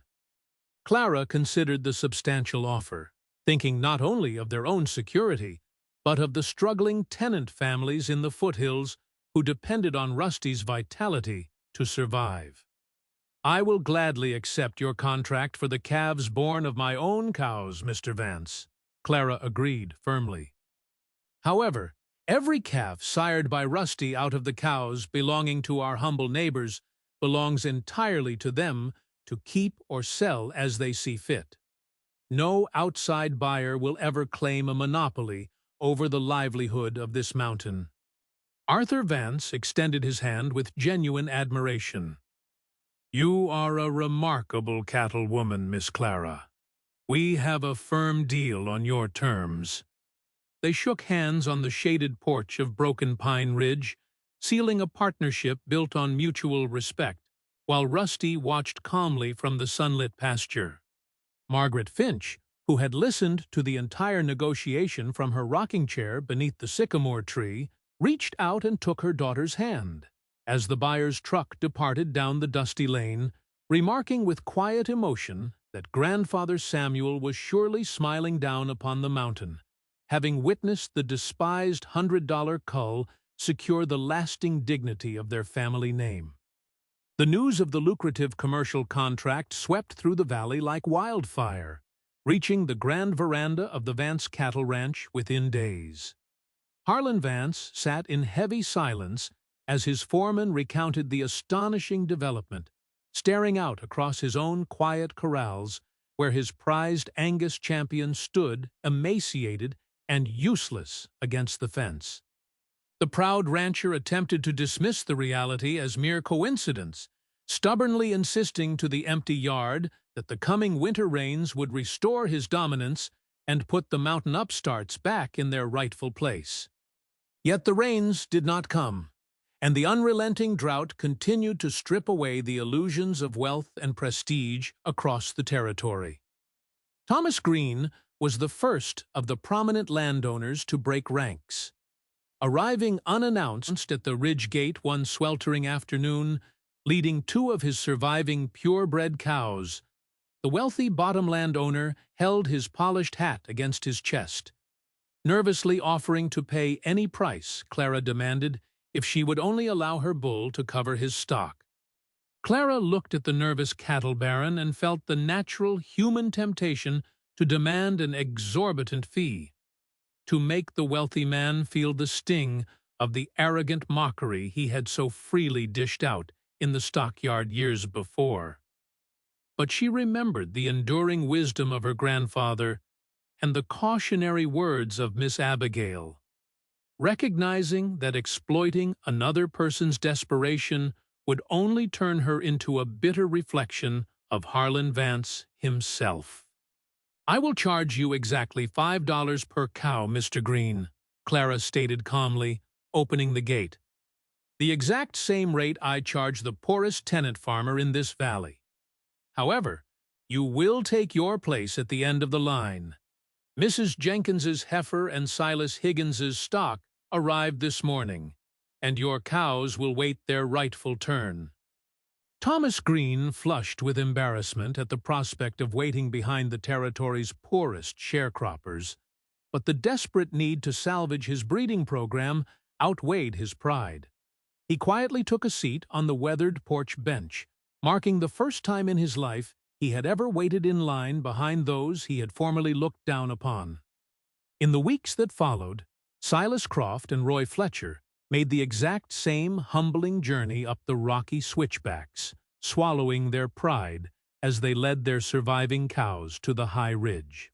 Clara considered the substantial offer, thinking not only of their own security, but of the struggling tenant families in the foothills who depended on Rusty's vitality to survive. I will gladly accept your contract for the calves born of my own cows, Mr. Vance, Clara agreed firmly. However, every calf sired by Rusty out of the cows belonging to our humble neighbors belongs entirely to them to keep or sell as they see fit. No outside buyer will ever claim a monopoly over the livelihood of this mountain. Arthur Vance extended his hand with genuine admiration. You are a remarkable cattle woman, Miss Clara. We have a firm deal on your terms. They shook hands on the shaded porch of Broken Pine Ridge, sealing a partnership built on mutual respect, while Rusty watched calmly from the sunlit pasture. Margaret Finch, who had listened to the entire negotiation from her rocking chair beneath the sycamore tree, reached out and took her daughter's hand, as the buyer's truck departed down the dusty lane, remarking with quiet emotion that Grandfather Samuel was surely smiling down upon the mountain, having witnessed the despised $100 cull secure the lasting dignity of their family name. The news of the lucrative commercial contract swept through the valley like wildfire, reaching the grand veranda of the Vance Cattle Ranch within days. Harlan Vance sat in heavy silence as his foreman recounted the astonishing development, staring out across his own quiet corrals where his prized Angus champion stood, emaciated and useless against the fence. The proud rancher attempted to dismiss the reality as mere coincidence, stubbornly insisting to the empty yard that the coming winter rains would restore his dominance and put the mountain upstarts back in their rightful place. Yet the rains did not come, and the unrelenting drought continued to strip away the illusions of wealth and prestige across the territory. Thomas Green was the first of the prominent landowners to break ranks. Arriving unannounced at the Ridge Gate one sweltering afternoon, leading 2 of his surviving purebred cows, the wealthy bottomland owner held his polished hat against his chest, nervously offering to pay any price, Clara demanded, if she would only allow her bull to cover his stock. Clara looked at the nervous cattle baron and felt the natural human temptation to demand an exorbitant fee, to make the wealthy man feel the sting of the arrogant mockery he had so freely dished out in the stockyard years before. But she remembered the enduring wisdom of her grandfather and the cautionary words of Miss Abigail, recognizing that exploiting another person's desperation would only turn her into a bitter reflection of Harlan Vance himself. I will charge you exactly $5 per cow, Mr. Green, Clara stated calmly, opening the gate. The exact same rate I charge the poorest tenant farmer in this valley. However, you will take your place at the end of the line. Mrs. Jenkins's heifer and Silas Higgins's stock arrived this morning, and your cows will wait their rightful turn. Thomas Green flushed with embarrassment at the prospect of waiting behind the territory's poorest sharecroppers, but the desperate need to salvage his breeding program outweighed his pride. He quietly took a seat on the weathered porch bench, marking the first time in his life he had ever waited in line behind those he had formerly looked down upon. In the weeks that followed, Silas Croft and Roy Fletcher made the exact same humbling journey up the rocky switchbacks, swallowing their pride as they led their surviving cows to the high ridge.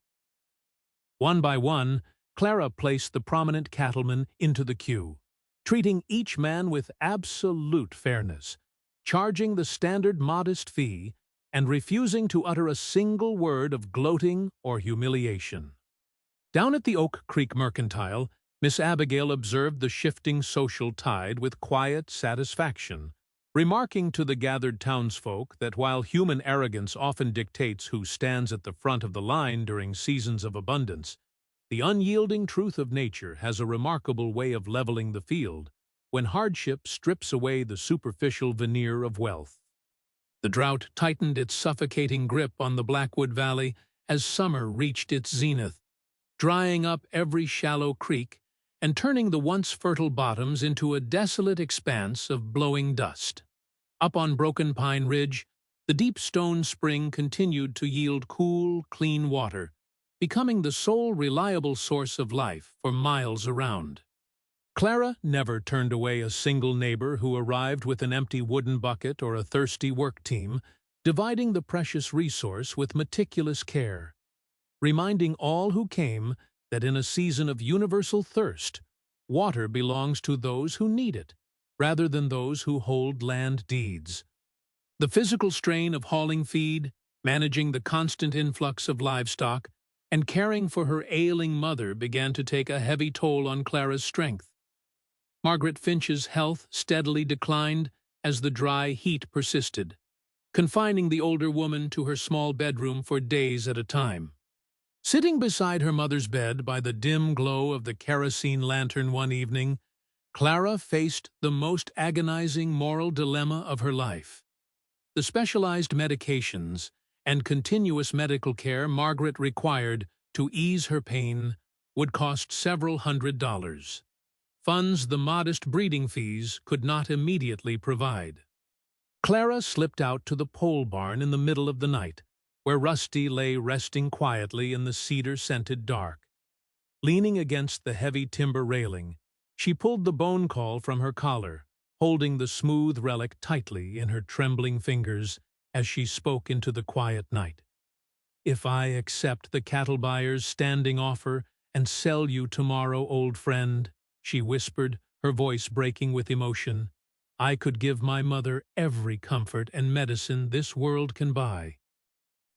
One by one, Clara placed the prominent cattlemen into the queue, treating each man with absolute fairness, charging the standard modest fee, and refusing to utter a single word of gloating or humiliation. Down at the Oak Creek Mercantile, Miss Abigail observed the shifting social tide with quiet satisfaction, remarking to the gathered townsfolk that while human arrogance often dictates who stands at the front of the line during seasons of abundance, the unyielding truth of nature has a remarkable way of leveling the field when hardship strips away the superficial veneer of wealth. The drought tightened its suffocating grip on the Blackwood Valley as summer reached its zenith, drying up every shallow creek and turning the once fertile bottoms into a desolate expanse of blowing dust. Up on Broken Pine Ridge, the deep stone spring continued to yield cool, clean water, becoming the sole reliable source of life for miles around. Clara never turned away a single neighbor who arrived with an empty wooden bucket or a thirsty work team, dividing the precious resource with meticulous care, reminding all who came that in a season of universal thirst, water belongs to those who need it, rather than those who hold land deeds. The physical strain of hauling feed, managing the constant influx of livestock, and caring for her ailing mother began to take a heavy toll on Clara's strength. Margaret Finch's health steadily declined as the dry heat persisted, confining the older woman to her small bedroom for days at a time. Sitting beside her mother's bed by the dim glow of the kerosene lantern one evening, Clara faced the most agonizing moral dilemma of her life. The specialized medications and continuous medical care Margaret required to ease her pain would cost several $100s, funds the modest breeding fees could not immediately provide. Clara slipped out to the pole barn in the middle of the night, where Rusty lay resting quietly in the cedar-scented dark. Leaning against the heavy timber railing, she pulled the bone caul from her collar, holding the smooth relic tightly in her trembling fingers as she spoke into the quiet night. "If I accept the cattle buyer's standing offer and sell you tomorrow, old friend," she whispered, her voice breaking with emotion, "I could give my mother every comfort and medicine this world can buy.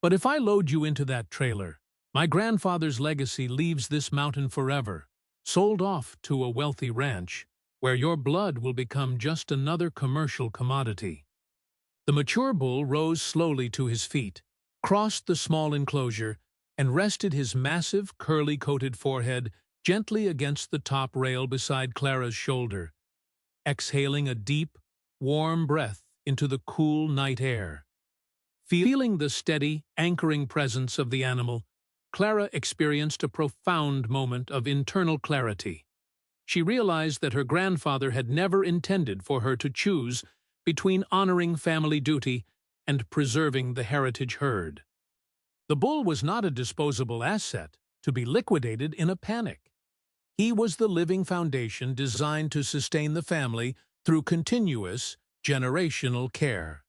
But if I load you into that trailer, my grandfather's legacy leaves this mountain forever, sold off to a wealthy ranch, where your blood will become just another commercial commodity." The mature bull rose slowly to his feet, crossed the small enclosure, and rested his massive, curly-coated forehead gently against the top rail beside Clara's shoulder, exhaling a deep, warm breath into the cool night air. Feeling the steady, anchoring presence of the animal, Clara experienced a profound moment of internal clarity. She realized that her grandfather had never intended for her to choose between honoring family duty and preserving the heritage herd. The bull was not a disposable asset to be liquidated in a panic. He was the living foundation designed to sustain the family through continuous, generational care.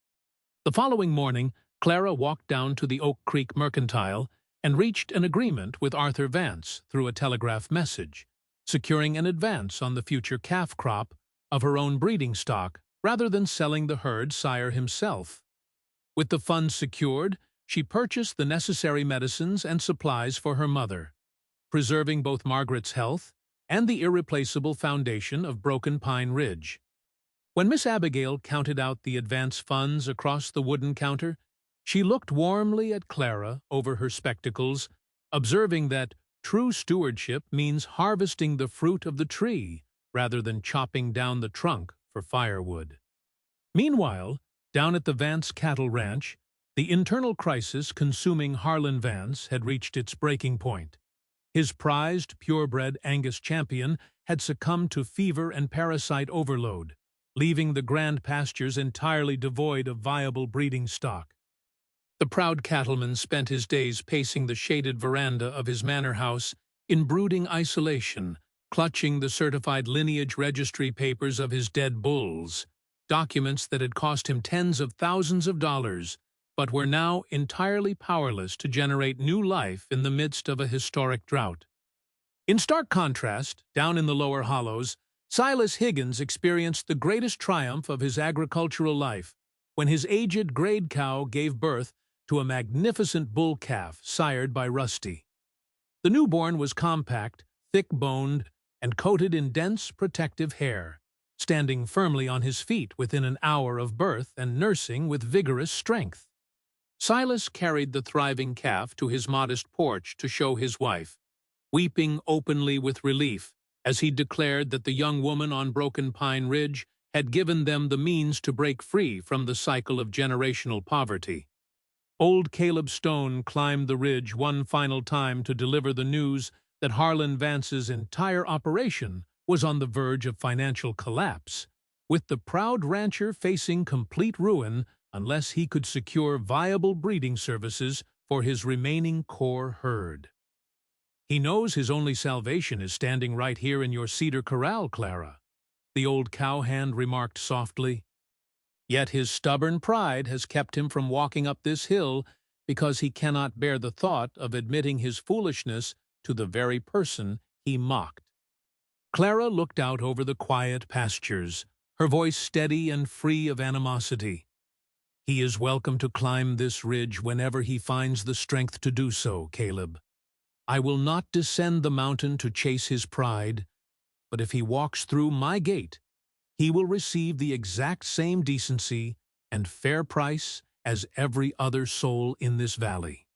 The following morning, Clara walked down to the Oak Creek Mercantile and reached an agreement with Arthur Vance through a telegraph message, securing an advance on the future calf crop of her own breeding stock rather than selling the herd sire himself. With the funds secured, she purchased the necessary medicines and supplies for her mother, preserving both Margaret's health and the irreplaceable foundation of Broken Pine Ridge. When Miss Abigail counted out the advance funds across the wooden counter, she looked warmly at Clara over her spectacles, observing that true stewardship means harvesting the fruit of the tree rather than chopping down the trunk for firewood. Meanwhile, Down at the Vance Cattle Ranch, the internal crisis consuming Harlan Vance had reached its breaking point. His prized, purebred Angus champion had succumbed to fever and parasite overload, leaving the grand pastures entirely devoid of viable breeding stock. The proud cattleman spent his days pacing the shaded veranda of his manor house in brooding isolation, clutching the certified lineage registry papers of his dead bulls, documents that had cost him tens of thousands of dollars, but were now entirely powerless to generate new life in the midst of a historic drought. In stark contrast, down in the lower hollows, Silas Higgins experienced the greatest triumph of his agricultural life when his aged grade cow gave birth to a magnificent bull calf sired by Rusty. The newborn was compact, thick-boned, and coated in dense, protective hair, standing firmly on his feet within an hour of birth and nursing with vigorous strength. Silas carried the thriving calf to his modest porch to show his wife, weeping openly with relief as he declared that the young woman on Broken Pine Ridge had given them the means to break free from the cycle of generational poverty. Old Caleb Stone climbed the ridge one final time to deliver the news that Harlan Vance's entire operation was on the verge of financial collapse, with the proud rancher facing complete ruin unless he could secure viable breeding services for his remaining core herd. "He knows his only salvation is standing right here in your cedar corral, Clara," the old cowhand remarked softly. "Yet his stubborn pride has kept him from walking up this hill because he cannot bear the thought of admitting his foolishness to the very person he mocked." Clara looked out over the quiet pastures, her voice steady and free of animosity. "He is welcome to climb this ridge whenever he finds the strength to do so, Caleb. I will not descend the mountain to chase his pride, but if he walks through my gate, he will receive the exact same decency and fair price as every other soul in this valley."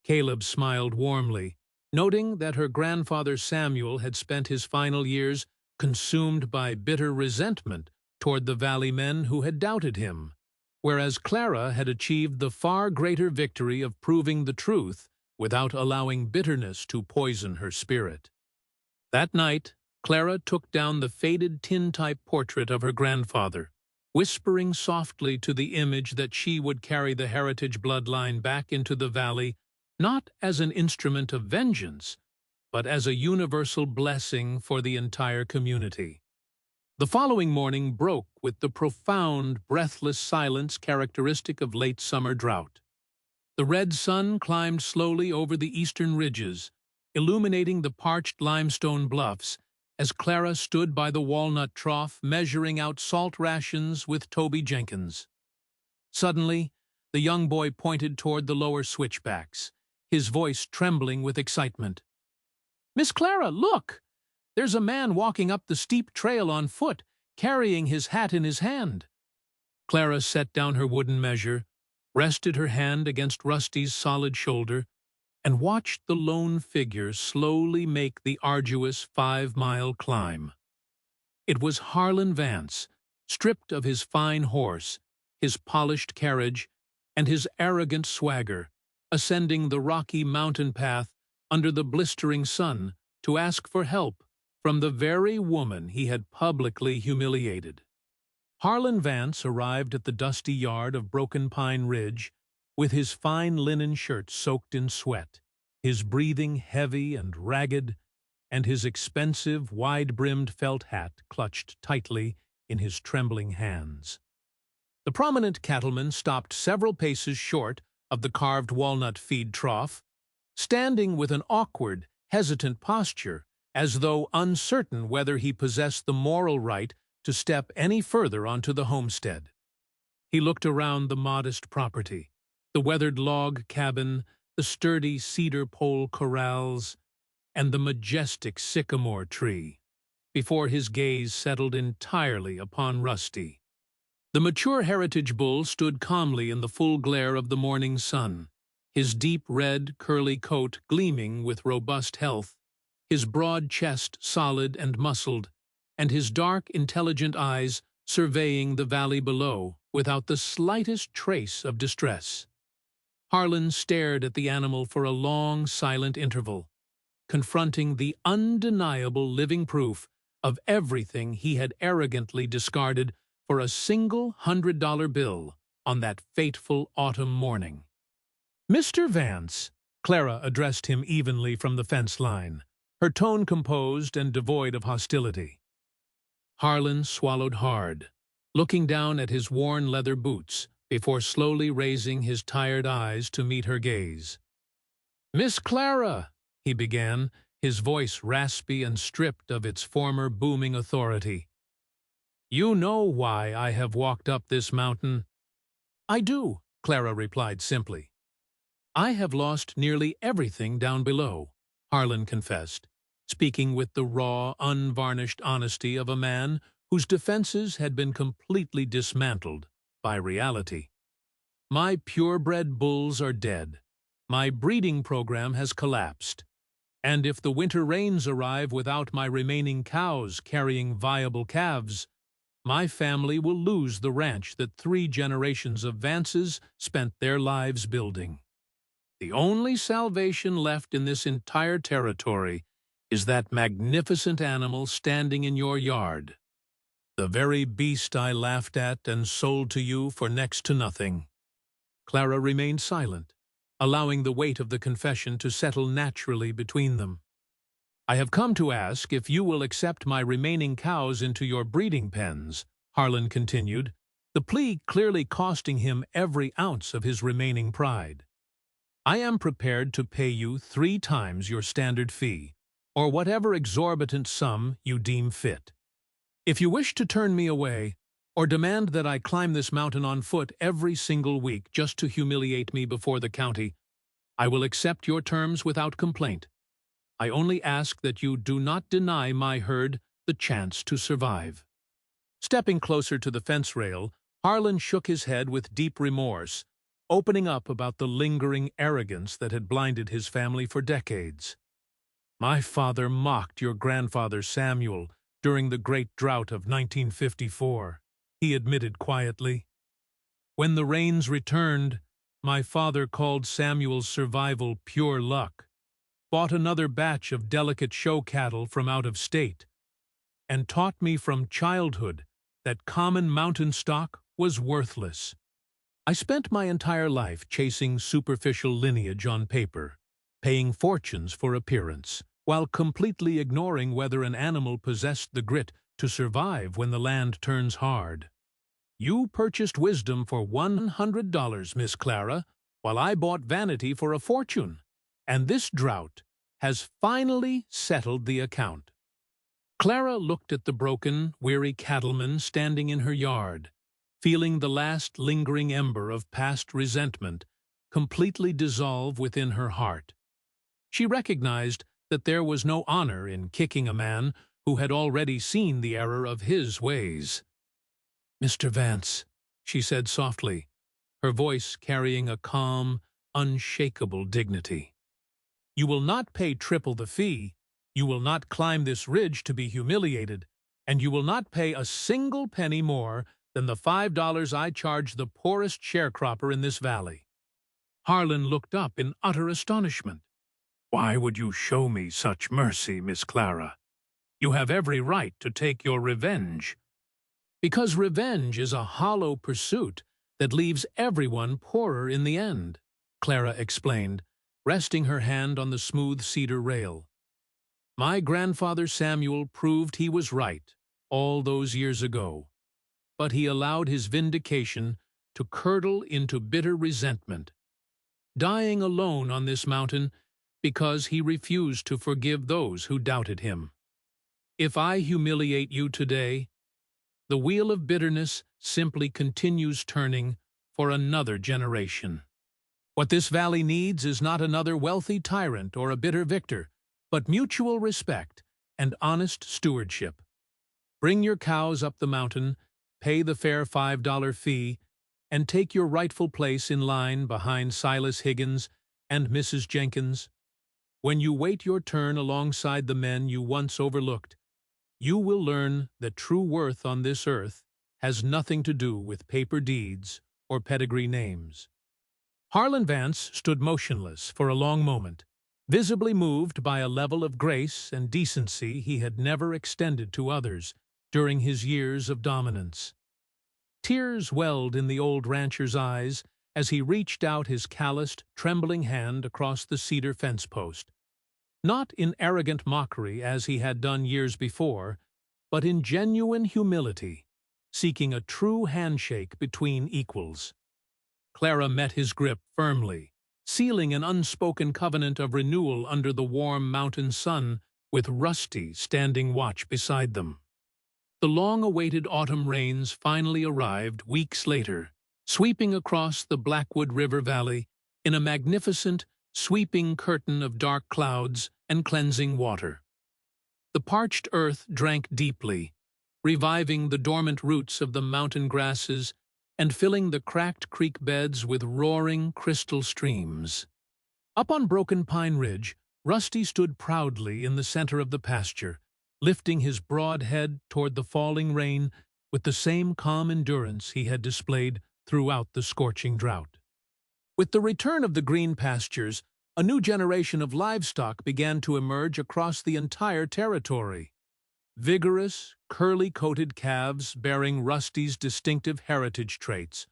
Caleb smiled warmly, noting that her grandfather Samuel had spent his final years consumed by bitter resentment toward the valley men who had doubted him, whereas Clara had achieved the far greater victory of proving the truth without allowing bitterness to poison her spirit. That night, Clara took down the faded tin-type portrait of her grandfather, whispering softly to the image that she would carry the heritage bloodline back into the valley, not as an instrument of vengeance, but as a universal blessing for the entire community. The following morning broke with the profound, breathless silence characteristic of late summer drought. The red sun climbed slowly over the eastern ridges, illuminating the parched limestone bluffs, as Clara stood by the walnut trough measuring out salt rations with Toby Jenkins. Suddenly, the young boy pointed toward the lower switchbacks, his voice trembling with excitement. "Miss Clara, look! There's a man walking up the steep trail on foot, carrying his hat in his hand." Clara set down her wooden measure, rested her hand against Rusty's solid shoulder, and watched the lone figure slowly make the arduous 5-mile climb. It was Harlan Vance, stripped of his fine horse, his polished carriage, and his arrogant swagger, ascending the rocky mountain path under the blistering sun to ask for help from the very woman he had publicly humiliated. Harlan Vance arrived at the dusty yard of Broken Pine Ridge with his fine linen shirt soaked in sweat, his breathing heavy and ragged, and his expensive, wide-brimmed felt hat clutched tightly in his trembling hands. The prominent cattleman stopped several paces short of the carved walnut feed trough, standing with an awkward, hesitant posture, as though uncertain whether he possessed the moral right to step any further onto the homestead. He looked around the modest property, the weathered log cabin, the sturdy cedar pole corrals, and the majestic sycamore tree, before his gaze settled entirely upon Rusty. The mature heritage bull stood calmly in the full glare of the morning sun, his deep red, curly coat gleaming with robust health, his broad chest solid and muscled, and his dark, intelligent eyes surveying the valley below without the slightest trace of distress. Harlan stared at the animal for a long, silent interval, confronting the undeniable living proof of everything he had arrogantly discarded for a single $100 bill on that fateful autumn morning. "Mr. Vance," Clara addressed him evenly from the fence line, her tone composed and devoid of hostility. Harlan swallowed hard, looking down at his worn leather boots before slowly raising his tired eyes to meet her gaze. "Miss Clara," he began, his voice raspy and stripped of its former booming authority. "You know why I have walked up this mountain?" "I do," Clara replied simply. "I have lost nearly everything down below," Harlan confessed, speaking with the raw, unvarnished honesty of a man whose defenses had been completely dismantled by reality. "My purebred bulls are dead. My breeding program has collapsed. And if the winter rains arrive without my remaining cows carrying viable calves, my family will lose the ranch that 3 generations of Vances spent their lives building. The only salvation left in this entire territory is that magnificent animal standing in your yard, the very beast I laughed at and sold to you for next to nothing." Clara remained silent, allowing the weight of the confession to settle naturally between them. "I have come to ask if you will accept my remaining cows into your breeding pens," Harlan continued, the plea clearly costing him every ounce of his remaining pride. "I am prepared to pay you 3 times your standard fee, or whatever exorbitant sum you deem fit. If you wish to turn me away, or demand that I climb this mountain on foot every single week just to humiliate me before the county, I will accept your terms without complaint. I only ask that you do not deny my herd the chance to survive." Stepping closer to the fence rail, Harlan shook his head with deep remorse, opening up about the lingering arrogance that had blinded his family for decades. "My father mocked your grandfather Samuel during the great drought of 1954, he admitted quietly. "When the rains returned, my father called Samuel's survival pure luck, bought another batch of delicate show cattle from out of state, and taught me from childhood that common mountain stock was worthless. I spent my entire life chasing superficial lineage on paper, paying fortunes for appearance, while completely ignoring whether an animal possessed the grit to survive when the land turns hard. You purchased wisdom for $100, Miss Clara, while I bought vanity for a fortune, and this drought has finally settled the account." Clara looked at the broken, weary cattleman standing in her yard, feeling the last lingering ember of past resentment completely dissolve within her heart. She recognized that there was no honor in kicking a man who had already seen the error of his ways. "Mr. Vance," she said softly, her voice carrying a calm, unshakable dignity, "you will not pay triple the fee, you will not climb this ridge to be humiliated, and you will not pay a single penny more than the $5 I charge the poorest sharecropper in this valley." Harlan looked up in utter astonishment. "Why would you show me such mercy, Miss Clara? You have every right to take your revenge." "Because revenge is a hollow pursuit that leaves everyone poorer in the end," Clara explained, resting her hand on the smooth cedar rail. "My grandfather Samuel proved he was right all those years ago, but he allowed his vindication to curdle into bitter resentment, dying alone on this mountain because he refused to forgive those who doubted him. If I humiliate you today, the wheel of bitterness simply continues turning for another generation. What this valley needs is not another wealthy tyrant or a bitter victor, but mutual respect and honest stewardship. Bring your cows up the mountain, pay the fair $5 fee, and take your rightful place in line behind Silas Higgins and Mrs. Jenkins. When you wait your turn alongside the men you once overlooked, you will learn that true worth on this earth has nothing to do with paper deeds or pedigree names. Harlan Vance stood motionless for a long moment, visibly moved by a level of grace and decency he had never extended to others during his years of dominance. Tears welled in the old rancher's eyes as he reached out his calloused, trembling hand across the cedar fence post, not in arrogant mockery as he had done years before, but in genuine humility, seeking a true handshake between equals. Clara met his grip firmly, sealing an unspoken covenant of renewal under the warm mountain sun, with Rusty standing watch beside them. The long-awaited autumn rains finally arrived weeks later, sweeping across the Blackwood River Valley in a magnificent, sweeping curtain of dark clouds and cleansing water. The parched earth drank deeply, reviving the dormant roots of the mountain grasses and filling the cracked creek beds with roaring crystal streams. Up on Broken Pine Ridge, Rusty stood proudly in the center of the pasture, lifting his broad head toward the falling rain with the same calm endurance he had displayed throughout the scorching drought. With the return of the green pastures, a new generation of livestock began to emerge across the entire territory. Vigorous, curly-coated calves bearing Rusty's distinctive heritage traits,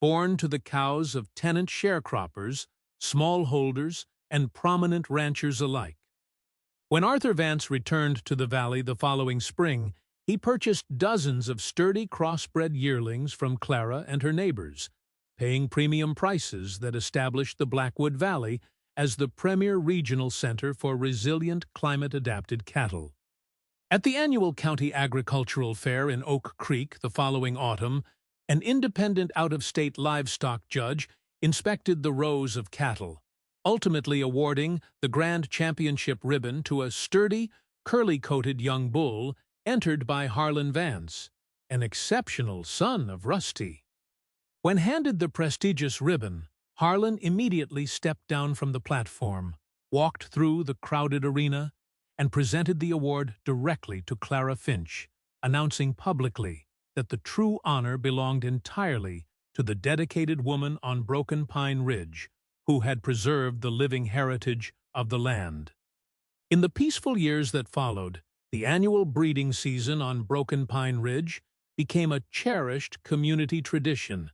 born to the cows of tenant sharecroppers, smallholders, and prominent ranchers alike. When Arthur Vance returned to the valley the following spring, he purchased dozens of sturdy crossbred yearlings from Clara and her neighbors, paying premium prices that established the Blackwood Valley as the premier regional center for resilient climate-adapted cattle. At the annual County Agricultural Fair in Oak Creek the following autumn, an independent out-of-state livestock judge inspected the rows of cattle, ultimately awarding the Grand Championship ribbon to a sturdy, curly-coated young bull entered by Harlan Vance, an exceptional son of Rusty. When handed the prestigious ribbon, Harlan immediately stepped down from the platform, walked through the crowded arena, and presented the award directly to Clara Finch, announcing publicly that the true honor belonged entirely to the dedicated woman on Broken Pine Ridge, who had preserved the living heritage of the land. In the peaceful years that followed, the annual breeding season on Broken Pine Ridge became a cherished community tradition,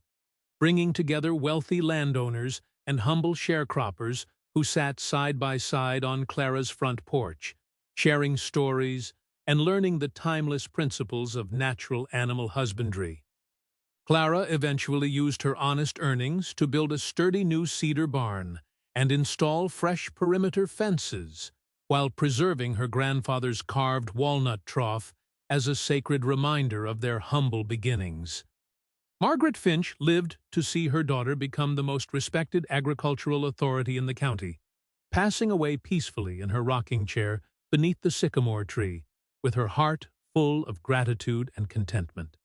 bringing together wealthy landowners and humble sharecroppers who sat side by side on Clara's front porch, sharing stories and learning the timeless principles of natural animal husbandry. Clara eventually used her honest earnings to build a sturdy new cedar barn and install fresh perimeter fences, while preserving her grandfather's carved walnut trough as a sacred reminder of their humble beginnings. Margaret Finch lived to see her daughter become the most respected agricultural authority in the county, passing away peacefully in her rocking chair beneath the sycamore tree, with her heart full of gratitude and contentment.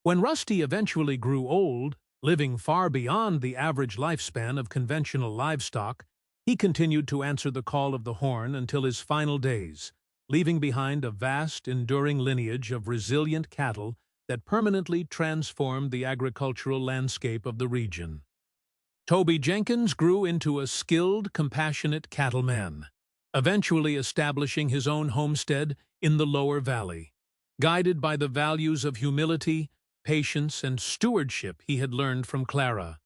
When Rusty eventually grew old, living far beyond the average lifespan of conventional livestock, he continued to answer the call of the horn until his final days, leaving behind a vast, enduring lineage of resilient cattle that permanently transformed the agricultural landscape of the region. Toby Jenkins grew into a skilled, compassionate cattleman, eventually establishing his own homestead in the lower valley, guided by the values of humility, patience, and stewardship he had learned from Clara.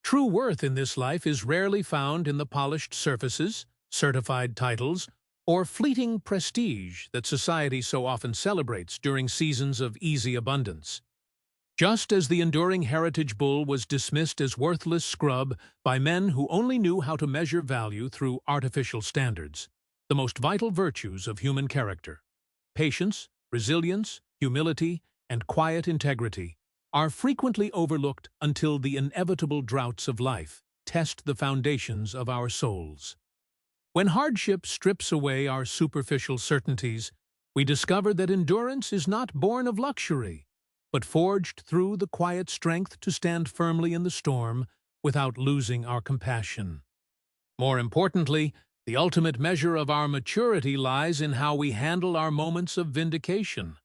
True worth in this life is rarely found in the polished surfaces, certified titles, or fleeting prestige that society so often celebrates during seasons of easy abundance. Just as the enduring heritage bull was dismissed as worthless scrub by men who only knew how to measure value through artificial standards, the most vital virtues of human character, patience, resilience, humility, and quiet integrity, are frequently overlooked until the inevitable droughts of life test the foundations of our souls. When hardship strips away our superficial certainties, we discover that endurance is not born of luxury, but forged through the quiet strength to stand firmly in the storm without losing our compassion. More importantly, the ultimate measure of our maturity lies in how we handle our moments of vindication.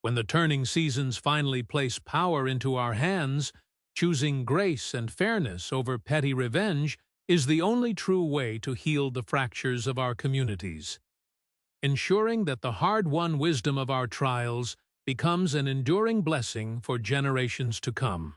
When the turning seasons finally place power into our hands, choosing grace and fairness over petty revenge is the only true way to heal the fractures of our communities, ensuring that the hard-won wisdom of our trials becomes an enduring blessing for generations to come.